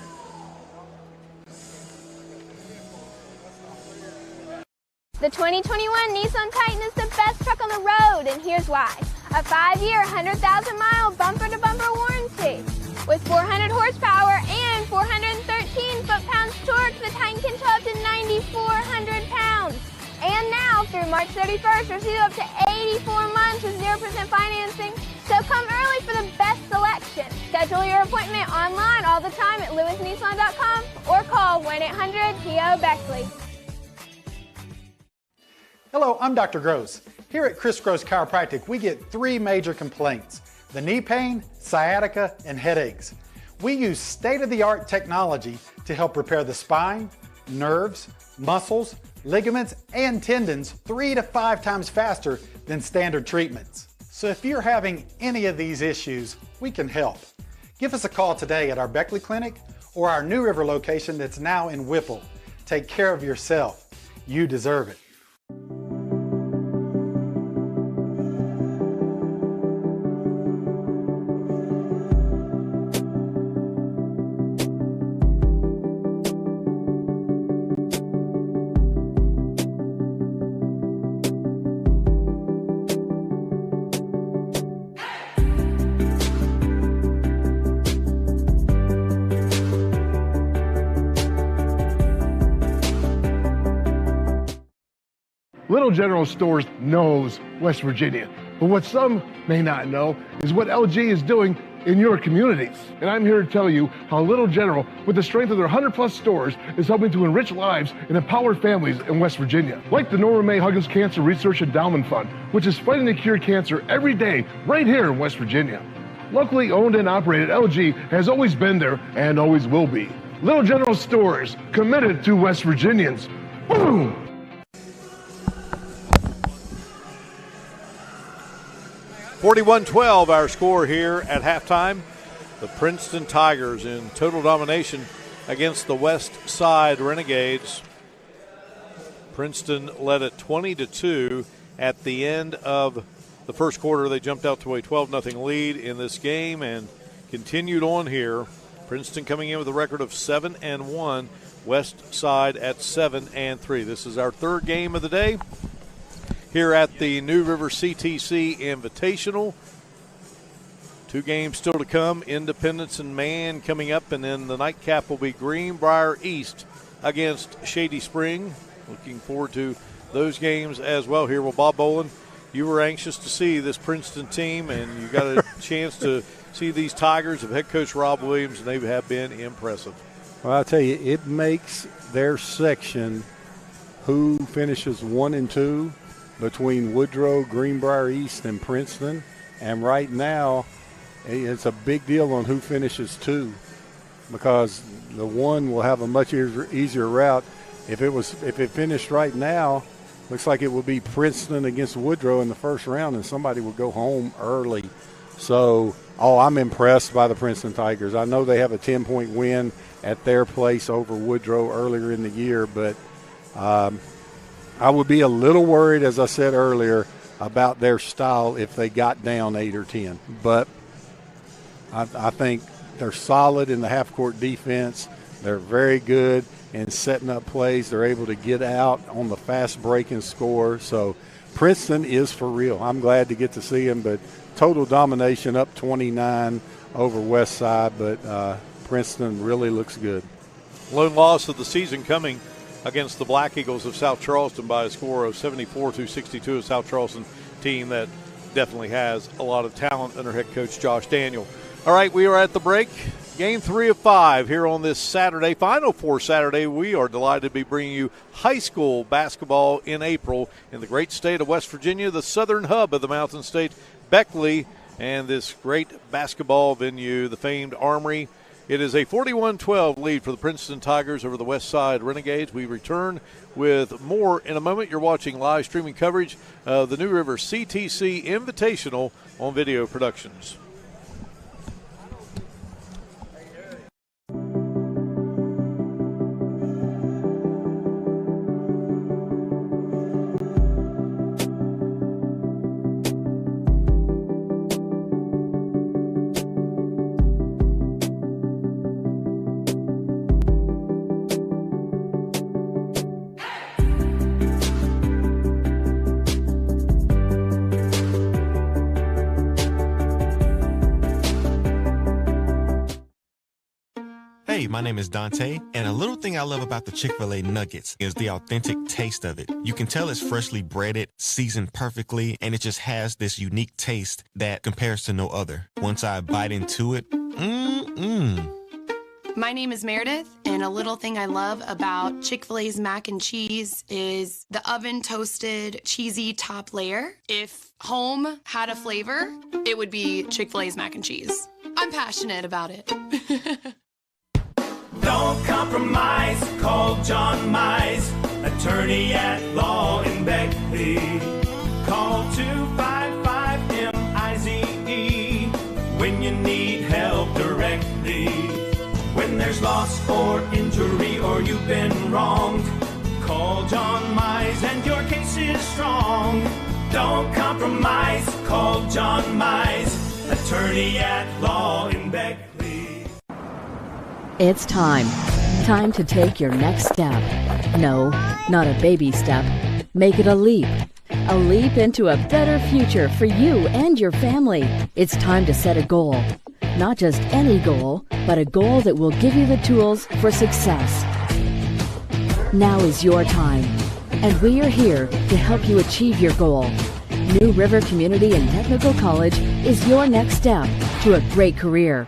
The 2021 Nissan Titan is the best truck on the road, and here's why. A 5-year, 100,000-mile bumper-to-bumper warranty. With 400 horsepower and 413 foot-pounds torque, the Titan can tow up to 9,400 pounds. And now, through March 31st, receive up to 84 months with 0% financing. So come early for the best selection. Schedule your appointment online all the time at lewisnissan.com or call 1-800-PO-BECKLEY. Hello, I'm Dr. Gross. Here at Chris Gross Chiropractic, we get 3 major complaints: the knee pain, sciatica, and headaches. We use state-of-the-art technology to help repair the spine, nerves, muscles, ligaments, and tendons 3 to 5 times faster than standard treatments. So if you're having any of these issues, we can help. Give us a call today at our Beckley Clinic or our New River location that's now in Whipple. Take care of yourself. You deserve it. Little General Stores knows West Virginia, but what some may not know is what LG is doing in your communities. And I'm here to tell you how Little General, with the strength of their 100-plus stores, is helping to enrich lives and empower families in West Virginia. Like the Norma May Huggins Cancer Research Endowment Fund, which is fighting to cure cancer every day right here in West Virginia. Locally owned and operated, LG has always been there and always will be. Little General Stores, committed to West Virginians. Boom! 41-12 our score here at halftime. The Princeton Tigers in total domination against the Westside Renegades. Princeton led at 20-2 at the end of the first quarter. They jumped out to a 12-0 lead in this game and continued on here. Princeton coming in with a record of 7-1. Westside at 7-3. This is our third game of the day here at the New River CTC Invitational. 2 games still to come. Independence and Man coming up, and then the nightcap will be Greenbrier East against Shady Spring. Looking forward to those games as well here. Well, Bob Boland, you were anxious to see this Princeton team, and you got a chance to see these Tigers of head coach Rob Williams, and they have been impressive. Well, I'll tell you, it makes their section who finishes 1 and 2 between Woodrow, Greenbrier East, and Princeton. And right now, it's a big deal on who finishes 2, because the 1 will have a much easier route. If it finished right now, looks like it will be Princeton against Woodrow in the first round, and somebody will go home early. So Oh, I'm impressed by the Princeton Tigers. I know they have a 10-point win at their place over Woodrow earlier in the year, but I would be a little worried, as I said earlier, about their style if they got down 8 or 10. But I think they're solid in the half-court defense. They're very good in setting up plays. They're able to get out on the fast break and score. So Princeton is for real. I'm glad to get to see them, but total domination, up 29 over Westside, but Princeton really looks good. Lone loss of the season coming against the Black Eagles of South Charleston by a score of 74-62. A South Charleston team that definitely has a lot of talent under head coach Josh Daniel. All right, we are at the break. Game 3 of 5 here on this Saturday, Final Four Saturday. We are delighted to be bringing you high school basketball in April in the great state of West Virginia, the southern hub of the Mountain State, Beckley, and this great basketball venue, the famed Armory. It is a 41-12 lead for the Princeton Tigers over the Westside Renegades. We return with more in a moment. You're watching live streaming coverage of the New River CTC Invitational on Video Productions. Hey, my name is Dante, and a little thing I love about the Chick-fil-A nuggets is the authentic taste of it. You can tell it's freshly breaded, seasoned perfectly, and it just has this unique taste that compares to no other. Once I bite into it, My name is Meredith, and a little thing I love about Chick-fil-A's mac and cheese is the oven-toasted, cheesy top layer. If home had a flavor, it would be Chick-fil-A's mac and cheese. I'm passionate about it. Don't compromise, call John Mize, attorney at law in Beckley. Call 255-MIZE when you need help directly. When there's loss or injury or you've been wronged, call John Mize and your case is strong. Don't compromise, call John Mize, attorney at law in Beckley. It's time. Time to take your next step. No, not a baby step. Make it a leap. A leap into a better future for you and your family. It's time to set a goal. Not just any goal, but a goal that will give you the tools for success. Now is your time, and we are here to help you achieve your goal. New River Community and Technical College is your next step to a great career.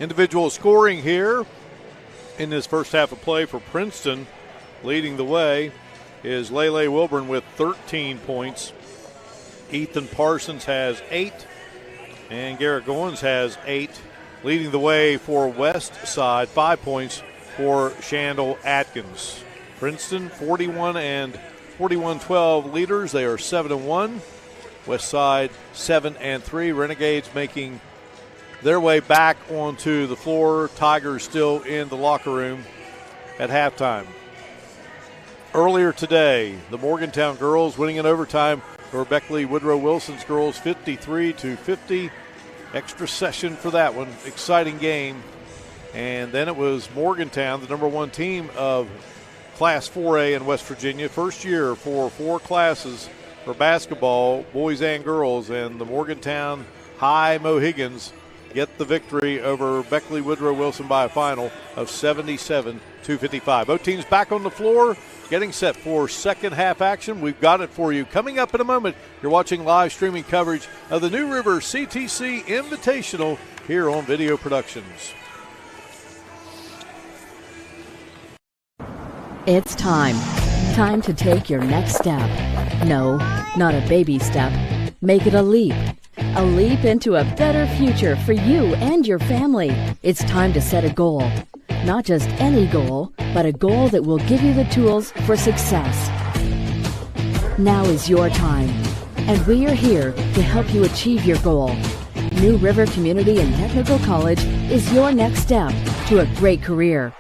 Individual scoring here in this first half of play for Princeton. Leading the way is Lele Wilburn with 13 points. Ethan Parsons has 8. And Garrett Goins has 8. Leading the way for Westside, 5 points for Shandell Atkins. Princeton 41-12 leaders. They are 7-1. Westside 7-3. Renegades making their way back onto the floor. Tigers still in the locker room at halftime. Earlier today, the Morgantown girls winning in overtime for Beckley Woodrow Wilson's girls 53-50. Extra session for that one. Exciting game. And then it was Morgantown, the number 1 team of Class 4A in West Virginia. First year for 4 classes for basketball, boys and girls. And the Morgantown High Mohegans get the victory over Beckley Woodrow Wilson by a final of 77-55. Both teams back on the floor, getting set for second half action. We've got it for you. Coming up in a moment, you're watching live streaming coverage of the New River CTC Invitational here on Video Productions. It's time. Time to take your next step. No, not a baby step. Make it a leap. A leap into a better future for you and your family. It's time to set a goal. Not just any goal, but a goal that will give you the tools for success. Now is your time, and we are here to help you achieve your goal. New River Community and Technical College is your next step to a great career.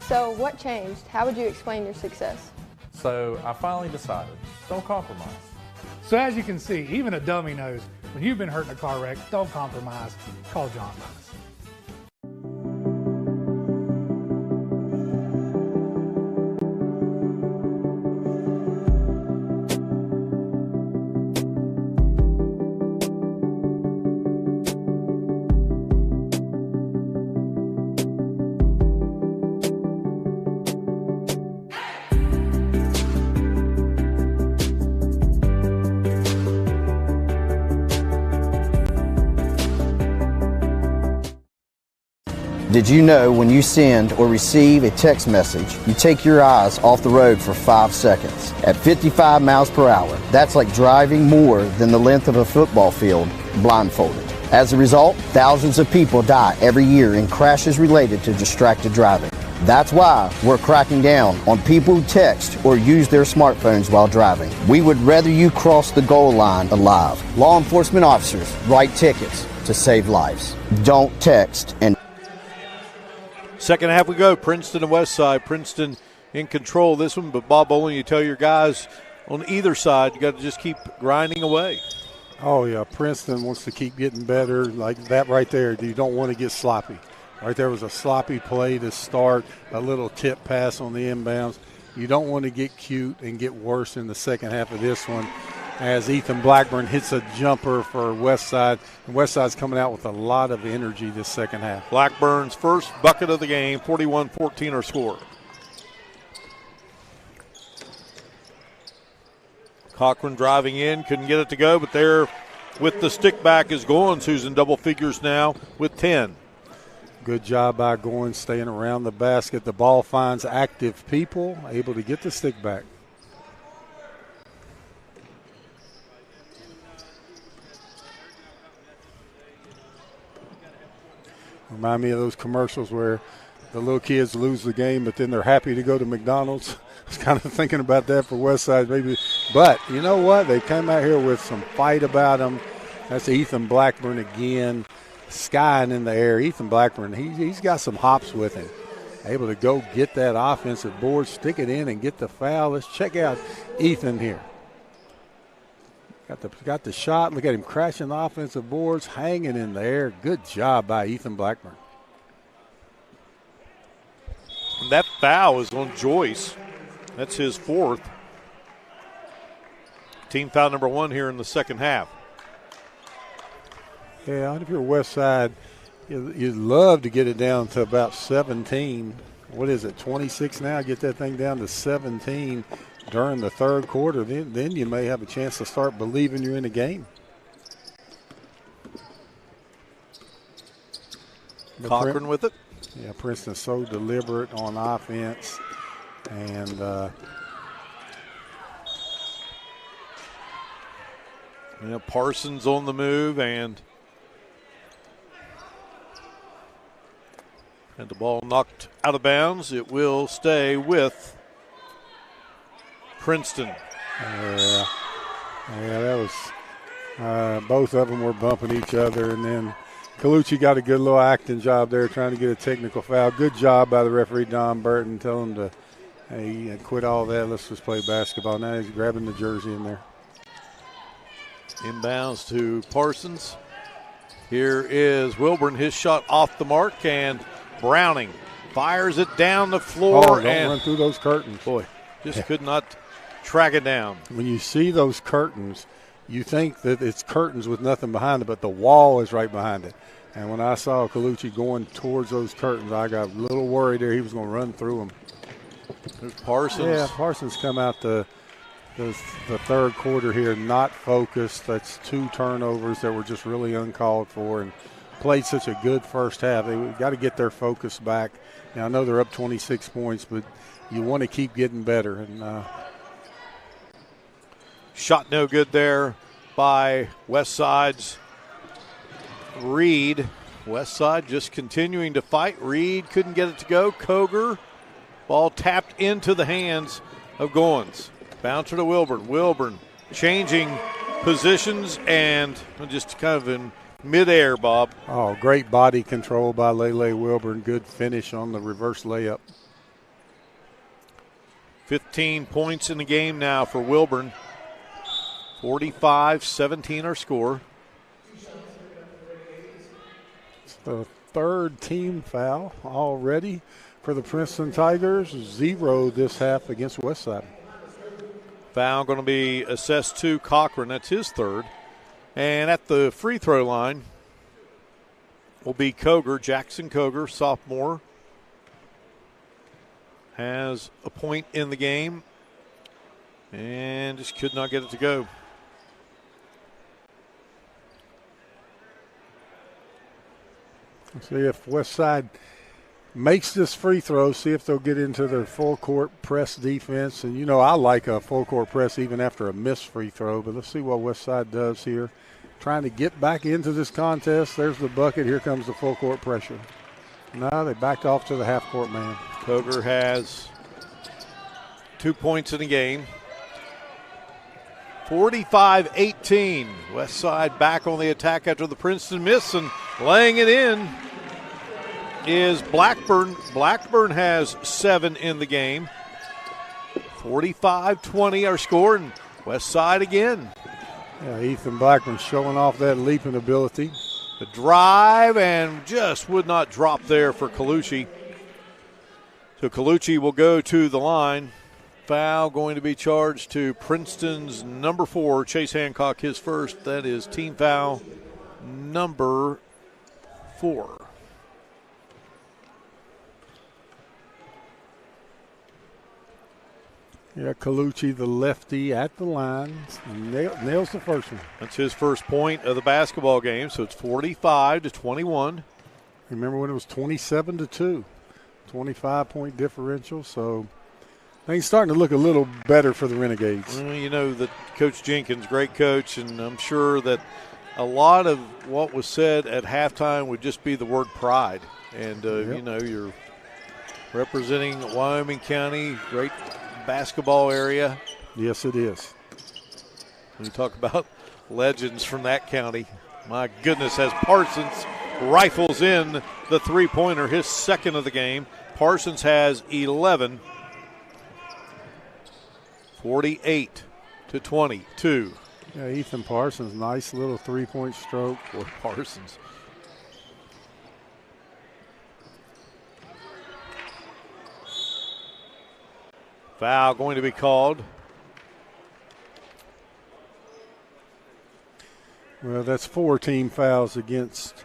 So what changed? How would you explain your success? So I finally decided, don't compromise. So as you can see, even a dummy knows when you've been hurt in a car wreck, don't compromise. Call John Mize. Did you know when you send or receive a text message, you take your eyes off the road for 5 seconds? At 55 miles per hour, that's like driving more than the length of a football field blindfolded. As a result, thousands of people die every year in crashes related to distracted driving. That's why we're cracking down on people who text or use their smartphones while driving. We would rather you cross the goal line alive. Law enforcement officers write tickets to save lives. Don't text and Second half we go, Princeton and Westside. Princeton in control of this one, but Bob Bowling, you tell your guys on either side, you got to just keep grinding away. Oh, yeah, Princeton wants to keep getting better. Like that right there, you don't want to get sloppy. Right there was a sloppy play to start, a little tip pass on the inbounds. You don't want to get cute and get worse in the second half of this one as Ethan Blackburn hits a jumper for Westside. And Westside's coming out with a lot of energy this second half. Blackburn's first bucket of the game, 41-14 our score. Cochran driving in, couldn't get it to go, but there with the stick back is Goins, who's in double figures now with 10. Good job by Goins staying around the basket. The ball finds active people, able to get the stick back. Remind me of those commercials where the little kids lose the game, but then they're happy to go to McDonald's. I was kind of thinking about that for Westside, maybe. But you know what? They came out here with some fight about them. That's Ethan Blackburn again, skying in the air. Ethan Blackburn, he's got some hops with him. Able to go get that offensive board, stick it in, and get the foul. Let's check out Ethan here. Got the shot. Look at him crashing the offensive boards, hanging in the air. Good job by Ethan Blackburn. And that foul is on Joyce. That's his fourth. Team foul number 1 here in the second half. Yeah, if you're Westside, you'd love to get it down to about 17. What is it, 26 now? Get that thing down to 17 during the third quarter. Then you may have a chance to start believing you're in a game. Cochran with it. Yeah, Princeton's so deliberate on offense. And Parsons on the move and the ball knocked out of bounds. It will stay with Princeton. Yeah, that was both of them were bumping each other, and then Colucci got a good little acting job there trying to get a technical foul. Good job by the referee, Don Burton, telling him to, hey, quit all that. Let's just play basketball. Now he's grabbing the jersey in there. Inbounds to Parsons. Here is Wilburn. His shot off the mark, and Browning fires it down the floor. Don't run through those curtains. Boy, just could not track it down. When you see those curtains, you think that it's curtains with nothing behind it, but the wall is right behind it. And when I saw Colucci going towards those curtains, I got a little worried there he was going to run through them. There's Parsons. Yeah, Parsons come out the third quarter here not focused. That's 2 turnovers that were just really uncalled for, and played such a good first half. They got to get their focus back. Now, I know they're up 26 points, but you want to keep getting better. And Shot no good there by Westside's Reed. Westside just continuing to fight. Reed couldn't get it to go. Koger, ball tapped into the hands of Goins. Bouncer to Wilburn. Wilburn changing positions and just kind of in midair, Bob. Oh, great body control by Lele Wilburn. Good finish on the reverse layup. 15 points in the game now for Wilburn. 45-17 our score. It's the third team foul already for the Princeton Tigers. 0 this half against Westside. Foul going to be assessed to Cochran. That's his third. And at the free throw line will be Koger, Jackson Koger, sophomore. Has a point in the game and just could not get it to go. Let's see if Westside makes this free throw, see if they'll get into their full court press defense. And, I like a full court press even after a missed free throw, but let's see what Westside does here. Trying to get back into this contest. There's the bucket. Here comes the full court pressure. No, they backed off to the half court man. Koger has 2 points in the game. 45-18. Westside back on the attack after the Princeton miss, and laying it in is Blackburn. Blackburn has 7 in the game. 45-20 our score, and Westside again. Yeah, Ethan Blackburn showing off that leaping ability. The drive and just would not drop there for Colucci. So Colucci will go to the line. Foul going to be charged to Princeton's number 4, Chase Hancock, his first. That is team foul number 4. Yeah, Colucci, the lefty, at the line, nails the first one. That's his first point of the basketball game, so it's 45-21. Remember when it was 27-2, 25-point differential, so things starting to look a little better for the Renegades. That Coach Jenkins, great coach, and I'm sure that a lot of what was said at halftime would just be the word pride. And, you're representing Wyoming County, great basketball area. Yes, it is. When you talk about legends from that county, my goodness, as Parsons rifles in the three-pointer, his second of the game. Parsons has 11. 48-22. Yeah, Ethan Parsons, nice little three-point stroke for Parsons. Foul going to be called. Well, that's 4 team fouls against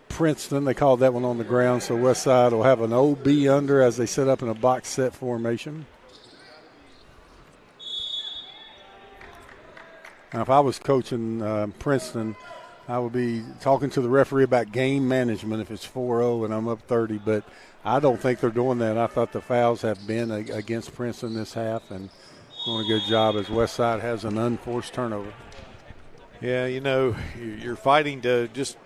Princeton. They called that one on the ground, so Westside will have an OB under as they set up in a box set formation. Now, if I was coaching Princeton, I would be talking to the referee about game management if it's 4-0 and I'm up 30, but I don't think they're doing that. I thought the fouls have been against Princeton this half, and doing a good job as Westside has an unforced turnover. Yeah, you're fighting to just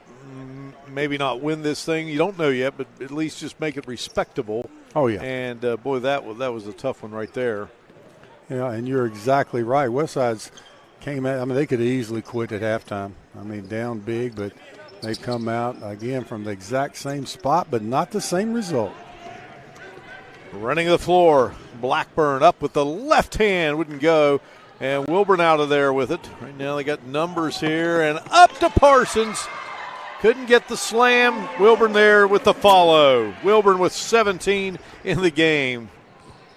maybe not win this thing. You don't know yet, but at least just make it respectable. Oh, yeah. And, boy, that was a tough one right there. Yeah, and you're exactly right. Westside's came out. They could easily quit at halftime. Down big, but they've come out again from the exact same spot, but not the same result. Running the floor, Blackburn up with the left hand, wouldn't go, and Wilburn out of there with it. Right now they got numbers here, and up to Parsons. Couldn't get the slam. Wilburn there with the follow. Wilburn with 17 in the game.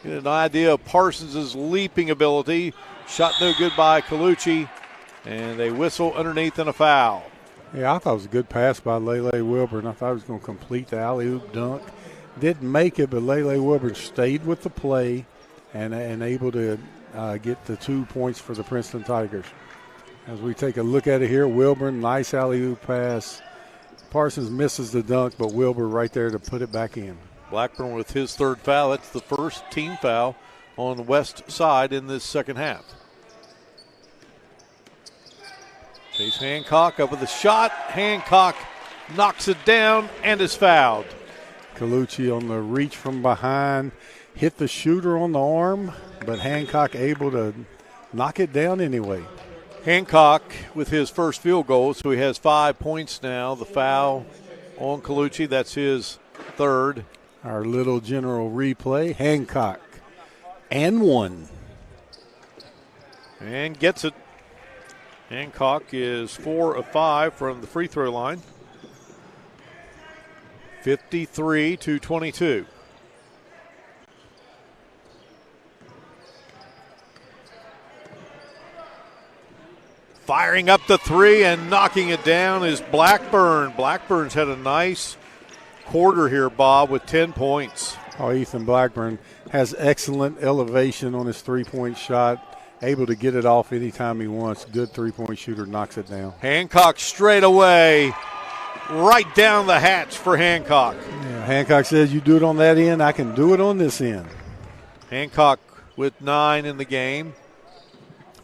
Get an idea of Parsons' leaping ability. Shot no good by Colucci, and they whistle underneath and a foul. Yeah, I thought it was a good pass by Lele Wilburn. I thought he was going to complete the alley-oop dunk. Didn't make it, but Lele Wilburn stayed with the play and able to get the 2 points for the Princeton Tigers. As we take a look at it here, Wilburn, nice alley-oop pass. Parsons misses the dunk, but Wilburn right there to put it back in. Blackburn with his third foul. That's the first team foul on the west side in this second half. Hancock up with a shot. Hancock knocks it down and is fouled. Colucci on the reach from behind, hit the shooter on the arm, but Hancock able to knock it down anyway. Hancock with his first field goal, so he has 5 points now. The foul on Colucci, that's his third. Our little general replay, Hancock and one. And gets it. Hancock is 4 of 5 from the free throw line. 53-22. Firing up the three and knocking it down is Blackburn. Blackburn's had a nice quarter here, Bob, with 10 points. Oh, Ethan Blackburn has excellent elevation on his three-point shot, able to get it off anytime he wants. Good three-point shooter, knocks it down. Hancock straight away, right down the hatch for Hancock. Yeah, Hancock says, you do it on that end, I can do it on this end. Hancock with 9 in the game.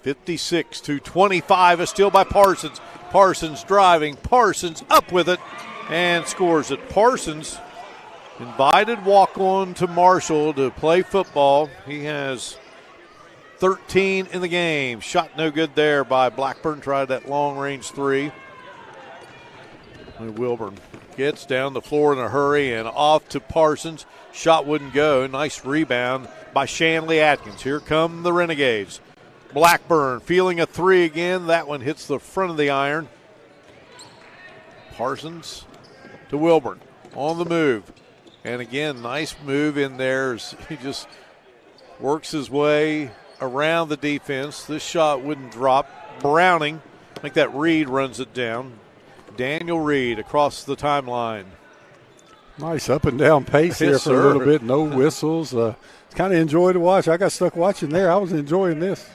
56-25, a steal by Parsons. Parsons driving, Parsons up with it and scores it. Parsons invited walk-on to Marshall to play football. He has 13 in the game. Shot no good there by Blackburn. Tried that long-range three. Wilburn gets down the floor in a hurry and off to Parsons. Shot wouldn't go. Nice rebound by Shanley Atkins. Here come the Renegades. Blackburn feeling a three again. That one hits the front of the iron. Parsons to Wilburn on the move. And again, nice move in there. He just works his way around the defense. This shot wouldn't drop. Browning, I think that Reed runs it down. Daniel Reed across the timeline. Nice up and down pace there for a little bit. No whistles. It's kind of enjoy to watch. I got stuck watching there. I was enjoying this.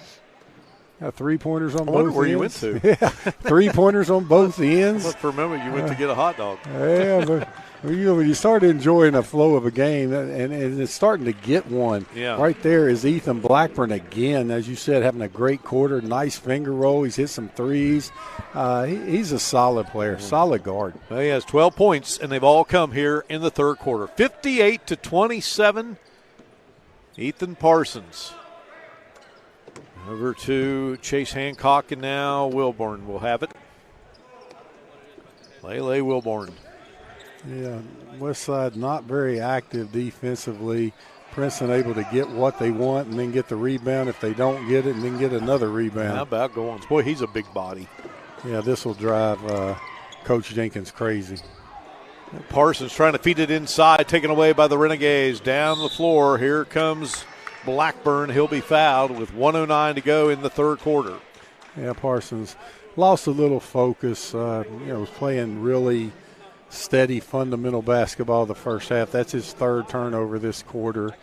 Got three-pointers on both ends. Where you went to. Yeah, three-pointers on both ends. But for a moment, you went to get a hot dog. Yeah, but when you start enjoying the flow of a game, and it's starting to get one. Yeah. Right there is Ethan Blackburn again, as you said, having a great quarter. Nice finger roll. He's hit some threes. He's a solid player, solid guard. Well, he has 12 points, and they've all come here in the third quarter. 58-27, Ethan Parsons. Over to Chase Hancock, and now Wilburn will have it. Lele Wilburn. Yeah, Westside not very active defensively. Princeton able to get what they want and then get the rebound if they don't get it, and then get another rebound. How about Goins? Boy, he's a big body. Yeah, this will drive Coach Jenkins crazy. Parsons trying to feed it inside, taken away by the Renegades. Down the floor, here comes Blackburn. He'll be fouled with 1:09 to go in the third quarter. Yeah, Parsons lost a little focus. Was playing really steady, fundamental basketball the first half. That's his third turnover this quarter.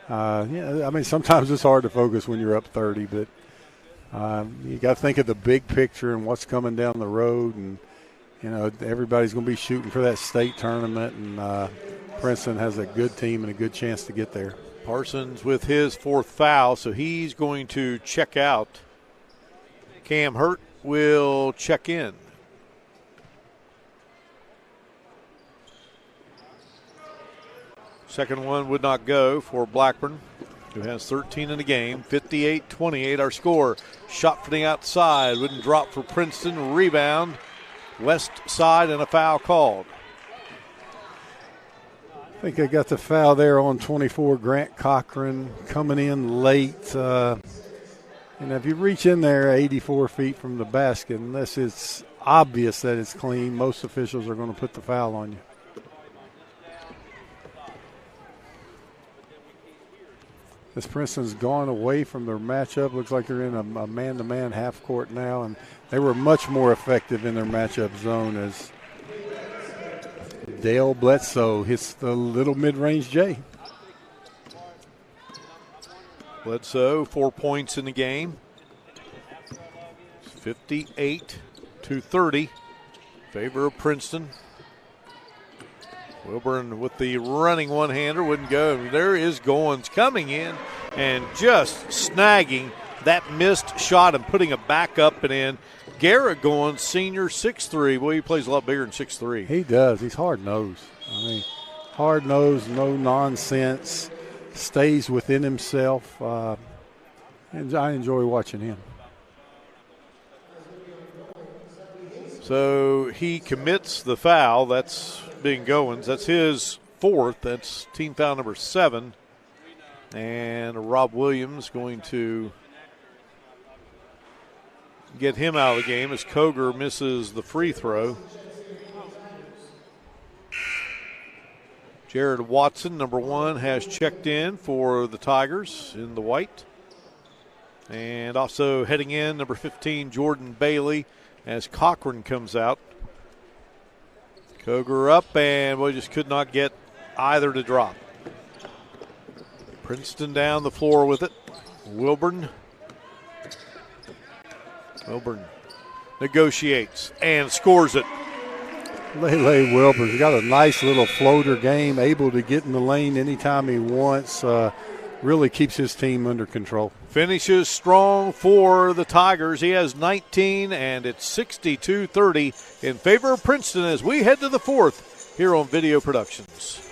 Sometimes it's hard to focus when you're up 30, but you got to think of the big picture and what's coming down the road. And, everybody's going to be shooting for that state tournament, and Princeton has a good team and a good chance to get there. Parsons with his fourth foul, so he's going to check out. Cam Hurt will check in. Second one would not go for Blackburn, who has 13 in the game. 58-28 our score. Shot from the outside, wouldn't drop for Princeton. Rebound, Westside, and a foul called. I think I got the foul there on 24, Grant Cochran, coming in late. And if you reach in there 84 feet from the basket, unless it's obvious that it's clean, most officials are going to put the foul on you. As Princeton's gone away from their matchup, looks like they're in a man-to-man half court now, and they were much more effective in their matchup zone as Dale Bledsoe hits the little mid-range J. Bledsoe, 4 points in the game. 58-30, favor of Princeton. Wilburn with the running one-hander, wouldn't go. There is Goins coming in and just snagging that missed shot and putting it back up and in. Garrett going senior 6'3". Well, he plays a lot bigger than 6'3". He does. He's hard-nosed. I mean, hard-nosed, no nonsense, stays within himself. And I enjoy watching him. So he commits the foul. That's being Goins. That's his fourth. That's team foul number 7. And Rob Williams going to get him out of the game as Koger misses the free throw. Jared Watson, number 1, has checked in for the Tigers in the white. And also heading in, number 15, Jordan Bailey, as Cochran comes out. Koger up, and we just could not get either to drop. Princeton down the floor with it. Wilburn negotiates and scores it. Lele Wilburn's got a nice little floater game, able to get in the lane anytime he wants. Really keeps his team under control. Finishes strong for the Tigers. He has 19, and it's 62-30 in favor of Princeton as we head to the fourth here on Video Productions.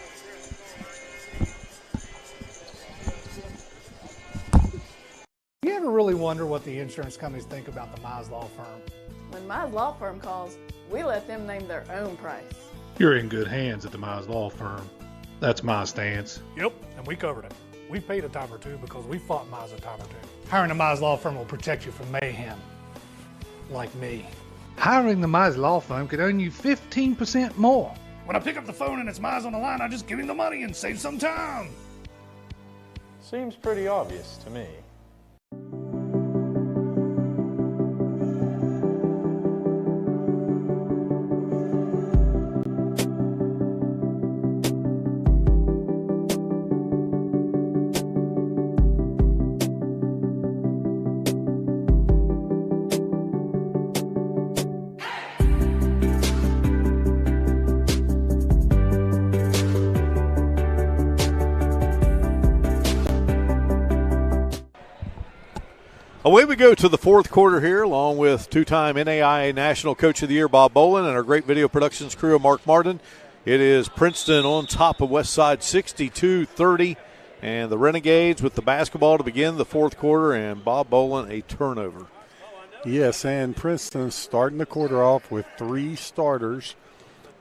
You ever really wonder what the insurance companies think about the Mize Law Firm? When Mize Law Firm calls, we let them name their own price. You're in good hands at the Mize Law Firm. That's my stance. Yep, and we covered it. We paid a time or two because we fought Mize a time or two. Hiring a Mize Law Firm will protect you from mayhem, like me. Hiring the Mize Law Firm could earn you 15% more. When I pick up the phone and it's Mize on the line, I just give him the money and save some time. Seems pretty obvious to me. Away we go to the fourth quarter here, along with two-time NAIA National Coach of the Year Bob Bolin and our great video productions crew of Mark Martin. It is Princeton on top of Westside 62-30, and the Renegades with the basketball to begin the fourth quarter, and Bob Bolin a turnover. Yes, and Princeton starting the quarter off with 3 starters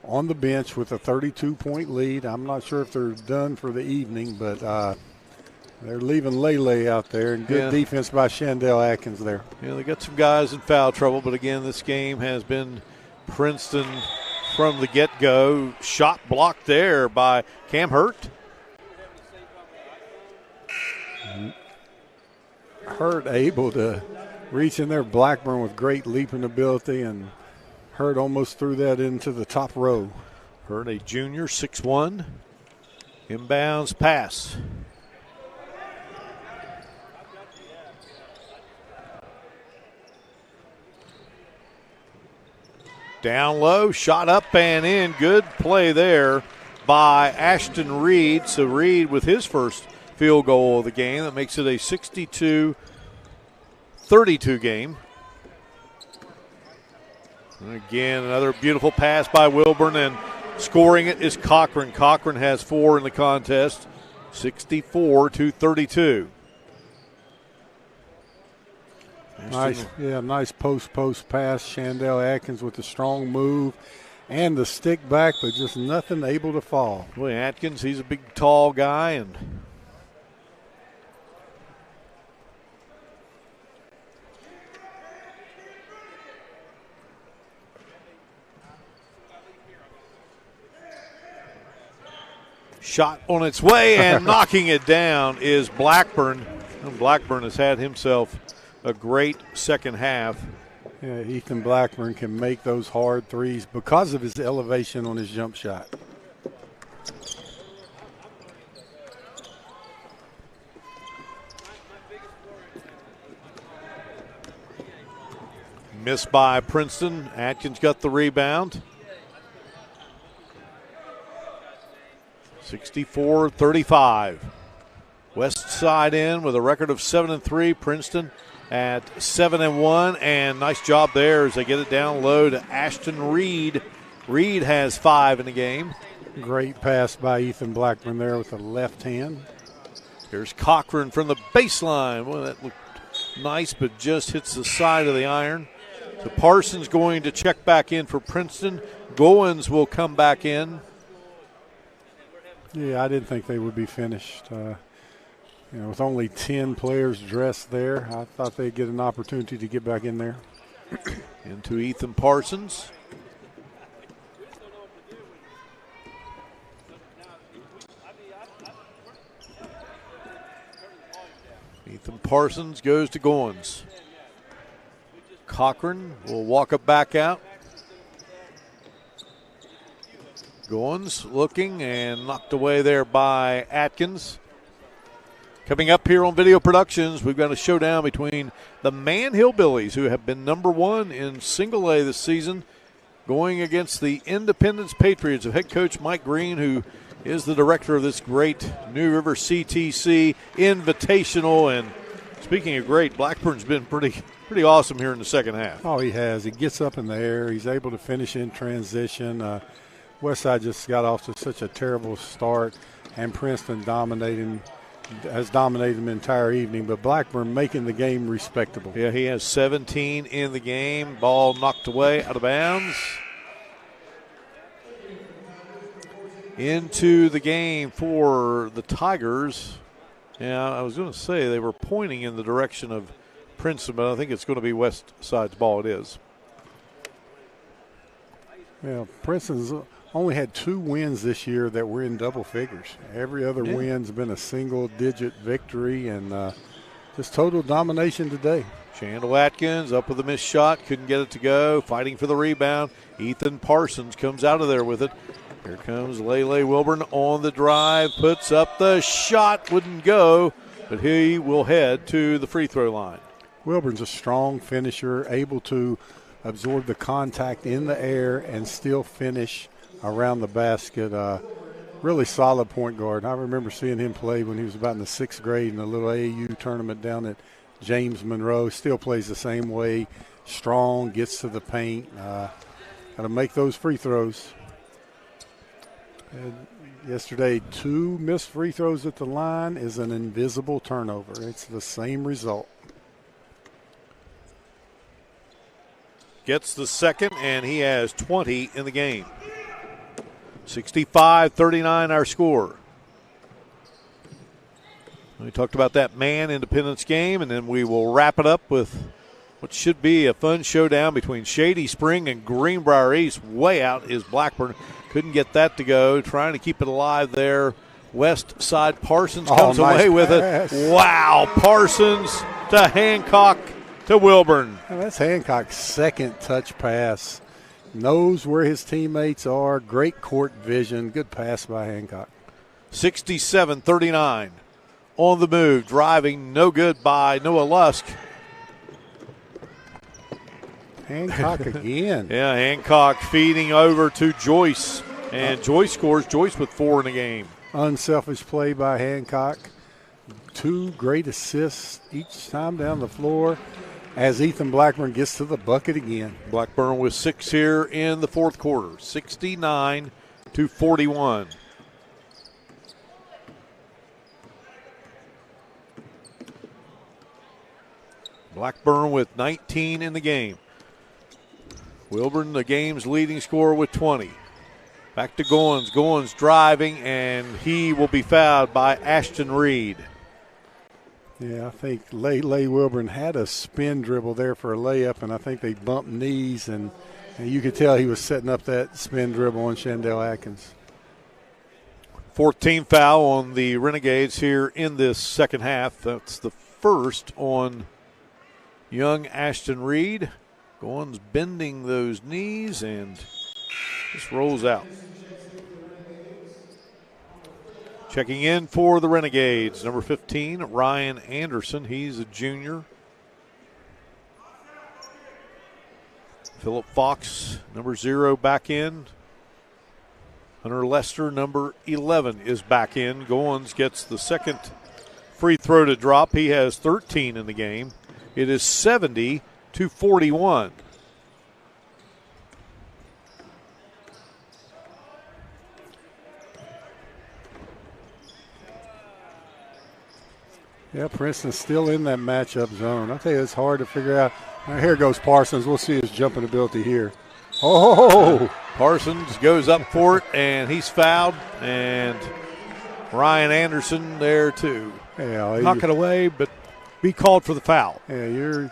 on the bench with a 32-point lead. I'm not sure if they're done for the evening, but they're leaving Lele out there, and good defense by Chandel Atkins there. Yeah, they got some guys in foul trouble, but again, this game has been Princeton from the get-go. Shot blocked there by Cam Hurt. Hurt able to reach in there. Blackburn with great leaping ability, and Hurt almost threw that into the top row. Hurt, a junior, 6'1". Inbounds pass. Down low, shot up and in. Good play there by Ashton Reed. So Reed with his first field goal of the game. That makes it a 62-32 game. And again, another beautiful pass by Wilburn, and scoring it is Cochran. Cochran has 4 in the contest, 64-32. Nice post pass. Chandel Atkins with the strong move and the stick back, but just nothing able to fall. Boy, Atkins, he's a big, tall guy, and shot on its way, and knocking it down is Blackburn. And Blackburn has had himself a great second half. Yeah, Ethan Blackburn can make those hard threes because of his elevation on his jump shot. Missed by Princeton. Atkins got the rebound. 64-35. Westside in with a record of 7-3. Princeton at 7-1, and nice job there as they get it down low to Ashton Reed. Reed has 5 in the game. Great pass by Ethan Blackburn there with the left hand. Here's Cochran from the baseline. Well, that looked nice, but just hits the side of the iron. So Parsons going to check back in for Princeton. Goins will come back in. Yeah, I didn't think they would be finished. With only 10 players dressed there, I thought they'd get an opportunity to get back in there. Into Ethan Parsons. Ethan Parsons goes to Goins. Cochran will walk it back out. Goins looking and knocked away there by Atkins. Coming up here on Video Productions, we've got a showdown between the Man Hillbillies, who have been number 1 in single A this season, going against the Independence Patriots of head coach Mike Green, who is the director of this great New River CTC Invitational. And speaking of great, Blackburn's been pretty awesome here in the second half. Oh, he has. He gets up in the air. He's able to finish in transition. Westside just got off to such a terrible start, and Princeton has dominated him the entire evening, but Blackburn making the game respectable. Yeah, he has 17 in the game. Ball knocked away, out of bounds. Into the game for the Tigers. Yeah, I was going to say they were pointing in the direction of Princeton, but I think it's going to be Westside's ball. It is. Well, Princeton's only had 2 wins this year that were in double figures. Every other win's been a single-digit victory, and just total domination today. Chandler Atkins up with a missed shot, couldn't get it to go, fighting for the rebound. Ethan Parsons comes out of there with it. Here comes Lele Wilburn on the drive, puts up the shot, wouldn't go, but he will head to the free throw line. Wilburn's a strong finisher, able to absorb the contact in the air and still finish around the basket. Really solid point guard. I remember seeing him play when he was about in the 6th grade in a little AAU tournament down at James Monroe. Still plays the same way. Strong, gets to the paint. Got to make those free throws. And yesterday, 2 missed free throws at the line is an invisible turnover. It's the same result. Gets the second, and he has 20 in the game. 65-39 our score. We talked about that Man Independence game, and then we will wrap it up with what should be a fun showdown between Shady Spring and Greenbrier East. Way out is Blackburn. Couldn't get that to go. Trying to keep it alive there. Westside Parsons comes away with it. Wow, Parsons to Hancock to Wilburn. Well, that's Hancock's second touch pass. Knows where his teammates are. Great court vision. Good pass by Hancock. 67-39. On the move. Driving. No good by Noah Lusk. Hancock again. Yeah, Hancock feeding over to Joyce. And Joyce scores. Joyce with 4 in the game. Unselfish play by Hancock. 2 great assists each time down the floor as Ethan Blackburn gets to the bucket again. Blackburn with 6 here in the fourth quarter. 69-41. Blackburn with 19 in the game. Wilburn, the game's leading scorer, with 20. Back to Goins. Goins driving, and he will be fouled by Ashton Reed. Yeah, I think Lay Wilburn had a spin dribble there for a layup, and I think they bumped knees, and you could tell he was setting up that spin dribble on Shandell Atkins. 14th foul on the Renegades here in this second half. That's the first on young Ashton Reed. Goins bending those knees and just rolls out. Checking in for the Renegades, number 15, Ryan Anderson. He's a junior. Phillip Fox, number 0, back in. Hunter Lester, number 11, is back in. Goins gets the second free throw to drop. He has 13 in the game. It is 70-41. Yeah, Princeton's still in that matchup zone. I tell you, it's hard to figure out. Now, here goes Parsons. We'll see his jumping ability here. Oh! Parsons goes up for it, and he's fouled. And Ryan Anderson there, too. Yeah, knock it away, but be called for the foul. Yeah, you're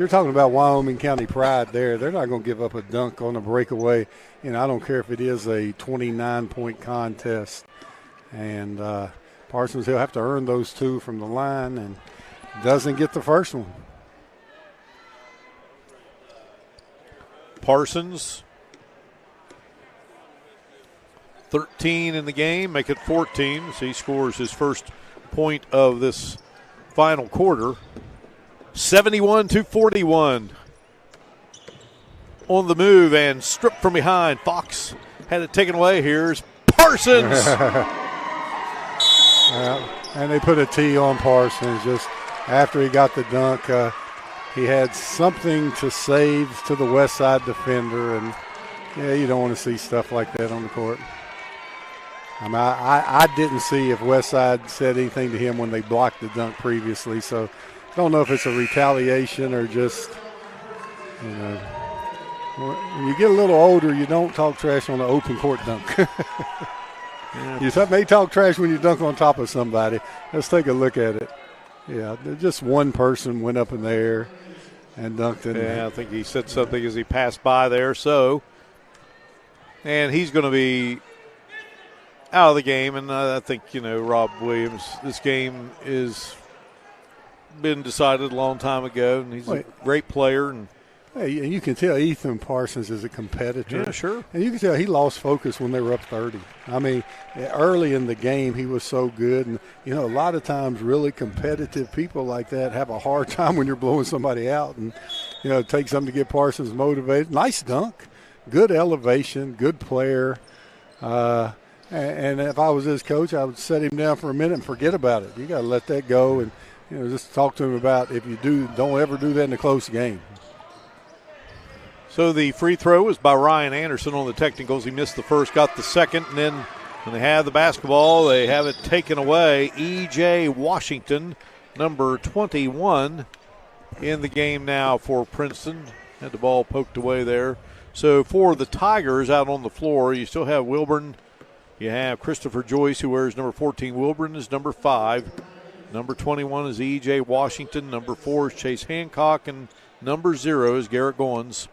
talking about Wyoming County pride there. They're not going to give up a dunk on a breakaway. I don't care if it is a 29-point contest. And Parsons, he'll have to earn those two from the line and doesn't get the first one. Parsons, 13 in the game, make it 14. So he scores his first point of this final quarter. 71-41. On the move and stripped from behind. Fox had it taken away. Here's Parsons. And they put a T on Parsons just after he got the dunk. He had something to save to the Westside defender, and you don't want to see stuff like that on the court. I didn't see if Westside said anything to him when they blocked the dunk previously, so don't know if it's a retaliation or just, when you get a little older, you don't talk trash on an open court dunk. You may talk trash when you dunk on top of somebody. Let's take a look at it. Yeah, just one person went up in the air and dunked in there. I think he said something as he passed by there. And he's going to be out of the game. And I think, Rob Williams, this game is been decided a long time ago, and he's a great player. And you can tell Ethan Parsons is a competitor. Yeah, sure. And you can tell he lost focus when they were up 30. I mean, early in the game he was so good. And, a lot of times really competitive people like that have a hard time when you're blowing somebody out. And, it takes something to get Parsons motivated. Nice dunk, good elevation, good player. And if I was his coach, I would set him down for a minute and forget about it. You got to let that go and, just talk to him about if you don't ever do that in a close game. So the free throw was by Ryan Anderson on the technicals. He missed the first, got the second, and then when they have the basketball, they have it taken away. E.J. Washington, number 21, in the game now for Princeton. Had the ball poked away there. So for the Tigers out on the floor, you still have Wilburn. You have Christopher Joyce, who wears number 14. Wilburn is number 5. Number 21 is E.J. Washington. Number 4 is Chase Hancock. And number 0 is Garrett Goins.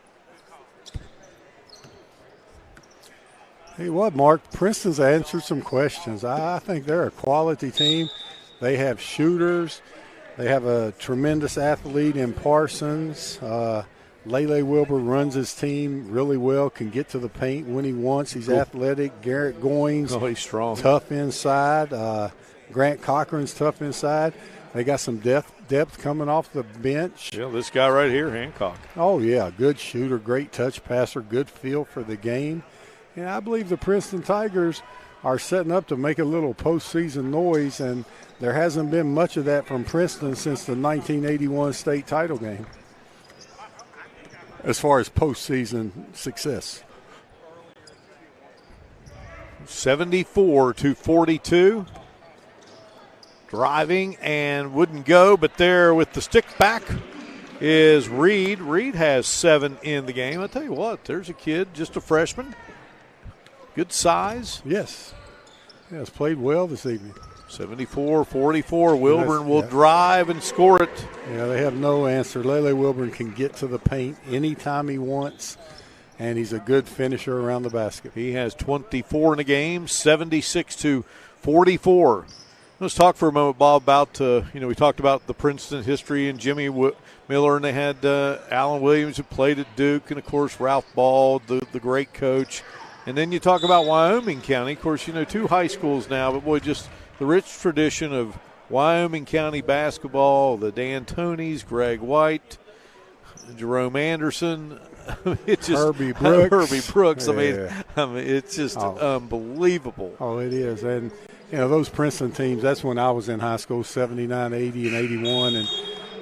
Hey, what, Mark? Princeton's answered some questions. I think they're a quality team. They have shooters. They have a tremendous athlete in Parsons. Lele Wilbur runs his team really well, can get to the paint when he wants. He's athletic. Garrett Goins, he's strong. Tough inside. Grant Cochran's tough inside. They got some depth coming off the bench. Yeah, this guy right here, Hancock. Oh, yeah, good shooter, great touch passer, good feel for the game. And I believe the Princeton Tigers are setting up to make a little postseason noise, and there hasn't been much of that from Princeton since the 1981 state title game as far as postseason success. 74-42. Driving and wouldn't go, but there with the stick back is Reed. Reed has 7 in the game. I'll tell you what, there's a kid, just a freshman. Good size. Yes. Has played well this evening. 74-44. Wilburn will drive and score it. Yeah, they have no answer. Lele Wilburn can get to the paint anytime he wants, and he's a good finisher around the basket. He has 24 in the game, 76-44. Let's talk for a moment, Bob, about, we talked about the Princeton history and Jimmy Miller, and they had Alan Williams who played at Duke, and, of course, Ralph Ball, the great coach. And then you talk about Wyoming County. Of course, 2 high schools now, but, boy, just the rich tradition of Wyoming County basketball, the D'Antonis, Greg White, Jerome Anderson. It's just Herbie Brooks. Herbie Brooks. Yeah. I mean, it's just unbelievable. Oh, it is. And, those Princeton teams, that's when I was in high school, 79, 80, and 81. And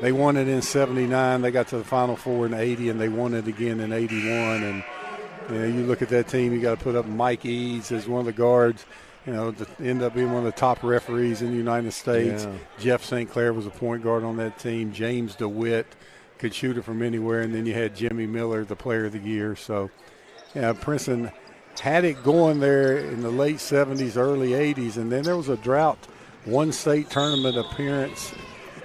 They won it in 79. They got to the Final Four in 80, and they won it again in 81. And you look at that team, you got to put up Mike Eads as one of the guards. To end up being one of the top referees in the United States. Yeah. Jeff St. Clair was a point guard on that team. James DeWitt could shoot it from anywhere. And then you had Jimmy Miller, the player of the year. So, Princeton had it going there in the late 70s, early 80s. And then there was a drought, one state tournament appearance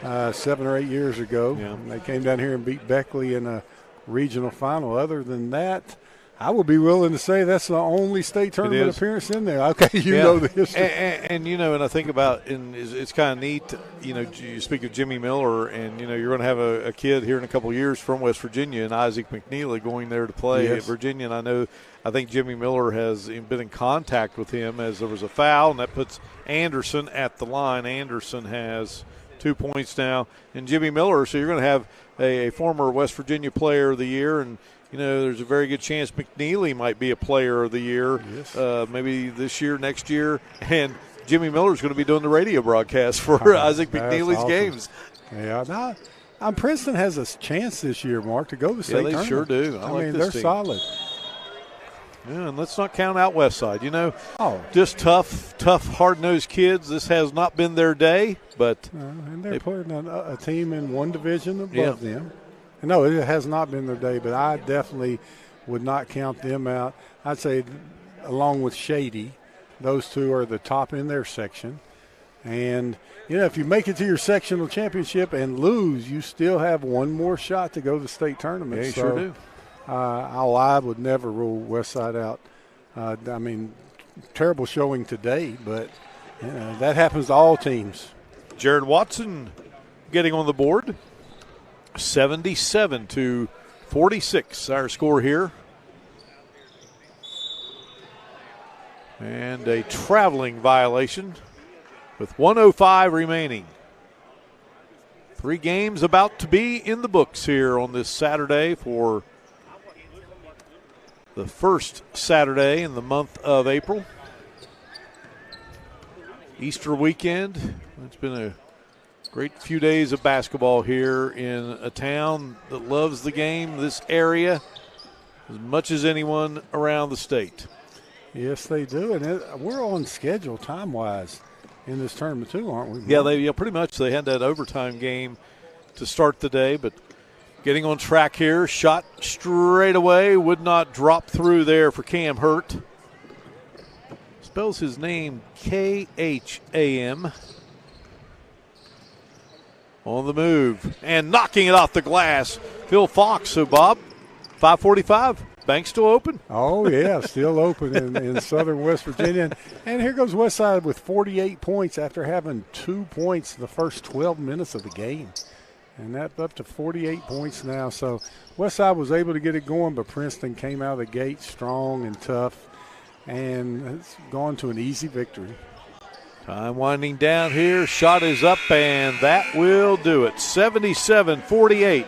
7 or 8 years ago. Yeah. They came down here and beat Beckley in a regional final. Other than that, I would be willing to say that's the only state tournament appearance in there. Okay, you know the history. And I think about, and it's kind of neat, you speak of Jimmy Miller, and, you're going to have a kid here in a couple of years from West Virginia, and Isaac McNeely going there to play at Virginia. And I think Jimmy Miller has been in contact with him as there was a foul, and that puts Anderson at the line. Anderson has 2 points now. And Jimmy Miller, so you're going to have a former West Virginia player of the year, and there's a very good chance McNeely might be a player of the year, maybe this year, next year. And Jimmy Miller's going to be doing the radio broadcast for Isaac McNeely's games. Yeah, Princeton has a chance this year, Mark, to go to the state tournament. They sure do. I like this they're team. solid. Yeah, and let's not count out Westside. Just tough, hard-nosed kids. This has not been their day, but and they're playing a team in one division above them. No, it has not been their day, but I definitely would not count them out. I'd say, along with Shady, those two are the top in their section. And, if you make it to your sectional championship and lose, you still have one more shot to go to the state tournament. Yeah, you sure do. I would never rule Westside out. Terrible showing today, but that happens to all teams. Jared Watson getting on the board. 77-46, our score here. And a traveling violation with 1:05 remaining. 3 games about to be in the books here on this Saturday for the first Saturday in the month of April. Easter weekend. It's been a great few days of basketball here in a town that loves the game, this area, as much as anyone around the state. Yes, they do. And we're on schedule time-wise in this tournament too, aren't we? Yeah, pretty much. They had that overtime game to start the day, but getting on track here. Shot straight away. Would not drop through there for Cam Hurt. Spells his name Kham. On the move and knocking it off the glass. Phil Fox. So, Bob, 5:45. Bank still open? Oh, yeah, still open in southern West Virginia. And here goes Westside with 48 points after having 2 points the first 12 minutes of the game. And that's up to 48 points now. So Westside was able to get it going, but Princeton came out of the gate strong and tough. And it's gone to an easy victory. Time winding down here. Shot is up, and that will do it. 77-48.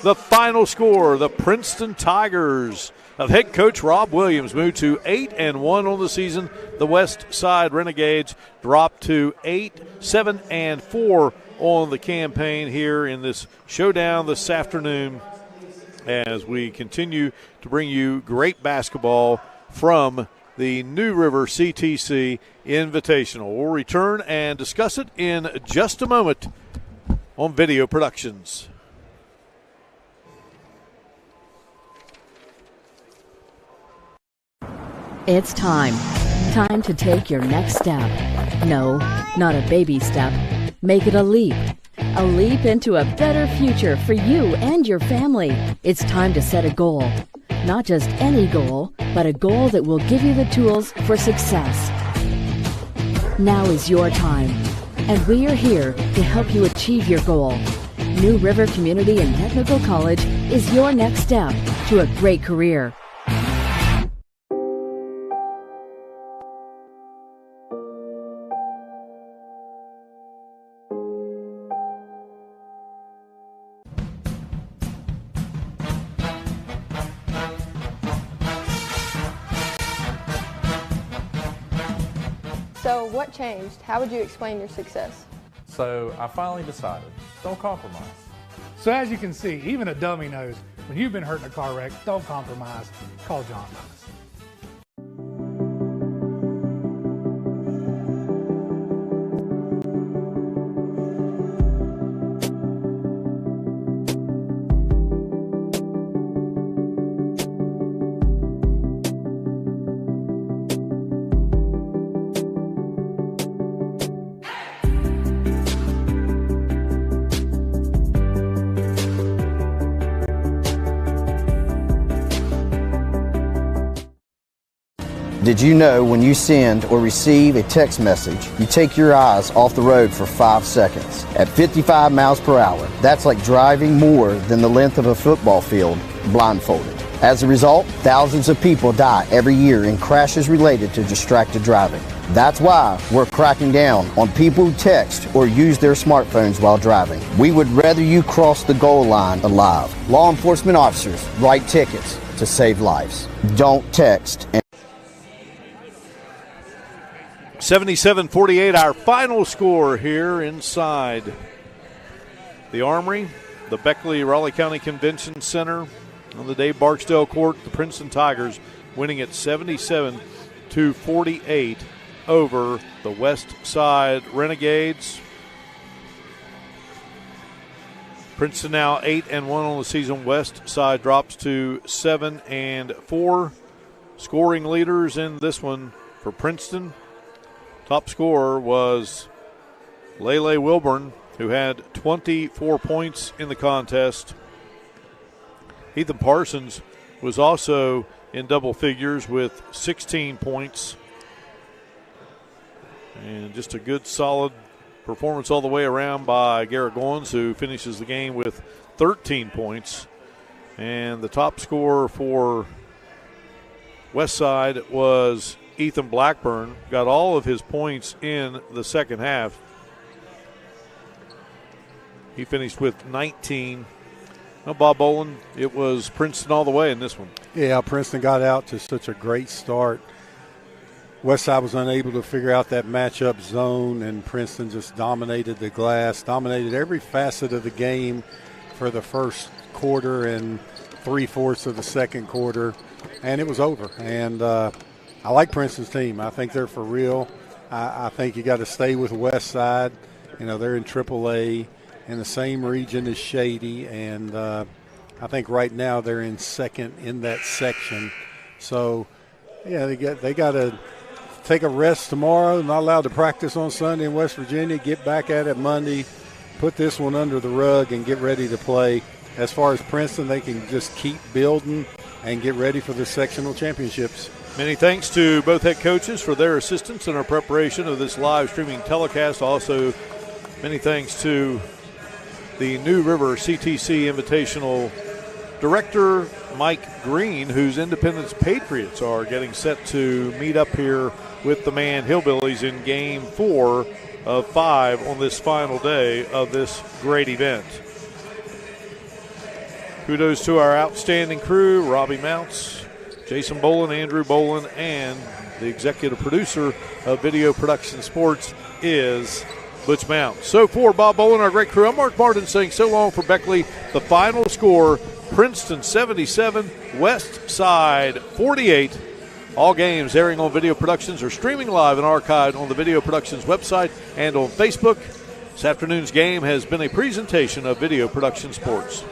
The final score, the Princeton Tigers of head coach Rob Williams moved to 8-1 on the season. The Westside Renegades dropped to 7-4 on the campaign here in this showdown this afternoon as we continue to bring you great basketball from the New River CTC Invitational. We'll return and discuss it in just a moment on Video Productions. It's time. Time to take your next step. No, not a baby step. Make it a leap. A leap into a better future for you and your family. It's time to set a goal. Not just any goal, but a goal that will give you the tools for success. Now is your time, and we are here to help you achieve your goal. New River Community and Technical College is your next step to a great career. So what changed? How would you explain your success? So I finally decided Don't compromise. So as you can see, even a dummy knows when you've been hurt in a car wreck, don't compromise. Call John Thomas. Did you know when you send or receive a text message, you take your eyes off the road for 5 seconds? At 55 miles per hour, that's like driving more than the length of a football field blindfolded. As a result, thousands of people die every year in crashes related to distracted driving. That's why we're cracking down on people who text or use their smartphones while driving. We would rather you cross the goal line alive. Law enforcement officers write tickets to save lives. Don't text. 77-48, our final score here inside the Armory, the Beckley Raleigh County Convention Center on the Dave Barksdale Court. The Princeton Tigers winning at 77-48 over the Westside Renegades. Princeton now 8-1 on the season. Westside drops to 7-4. Scoring leaders in this one for Princeton. Top scorer was Lele Wilburn, who had 24 points in the contest. Ethan Parsons was also in double figures with 16 points. And just a good, solid performance all the way around by Garrett Goins, who finishes the game with 13 points. And the top scorer for Westside was Ethan Blackburn, got all of his points in the second half. He finished with 19. Now, Bob Boland, it was Princeton all the way in this one. Yeah, Princeton got out to such a great start. Westside was unable to figure out that matchup zone, and Princeton just dominated the glass, dominated every facet of the game for the first quarter and 3/4 of the second quarter, and it was over. And I like Princeton's team. I think they're for real. I think you got to stay with Westside. You know, they're in AAA in the same region as Shady, and I think right now they're in second in that section. So, yeah, they got to take a rest tomorrow. Not allowed to practice on Sunday in West Virginia. Get back at it Monday. Put this one under the rug and get ready to play. As far as Princeton, they can just keep building and get ready for the sectional championships. Many thanks to both head coaches for their assistance in our preparation of this live streaming telecast. Also, many thanks to the New River CTC Invitational Director, Mike Green, whose Independence Patriots are getting set to meet up here with the Man Hillbillies in Game 4 of 5 on this final day of this great event. Kudos to our outstanding crew, Robbie Mounts, Jason Boland, Andrew Boland, and the executive producer of Video Production Sports is Butch Mounts. So for Bob Boland, our great crew, I'm Mark Martin saying so long for Beckley. The final score, Princeton 77, Westside 48. All games airing on Video Productions are streaming live and archived on the Video Productions website and on Facebook. This afternoon's game has been a presentation of Video Production Sports.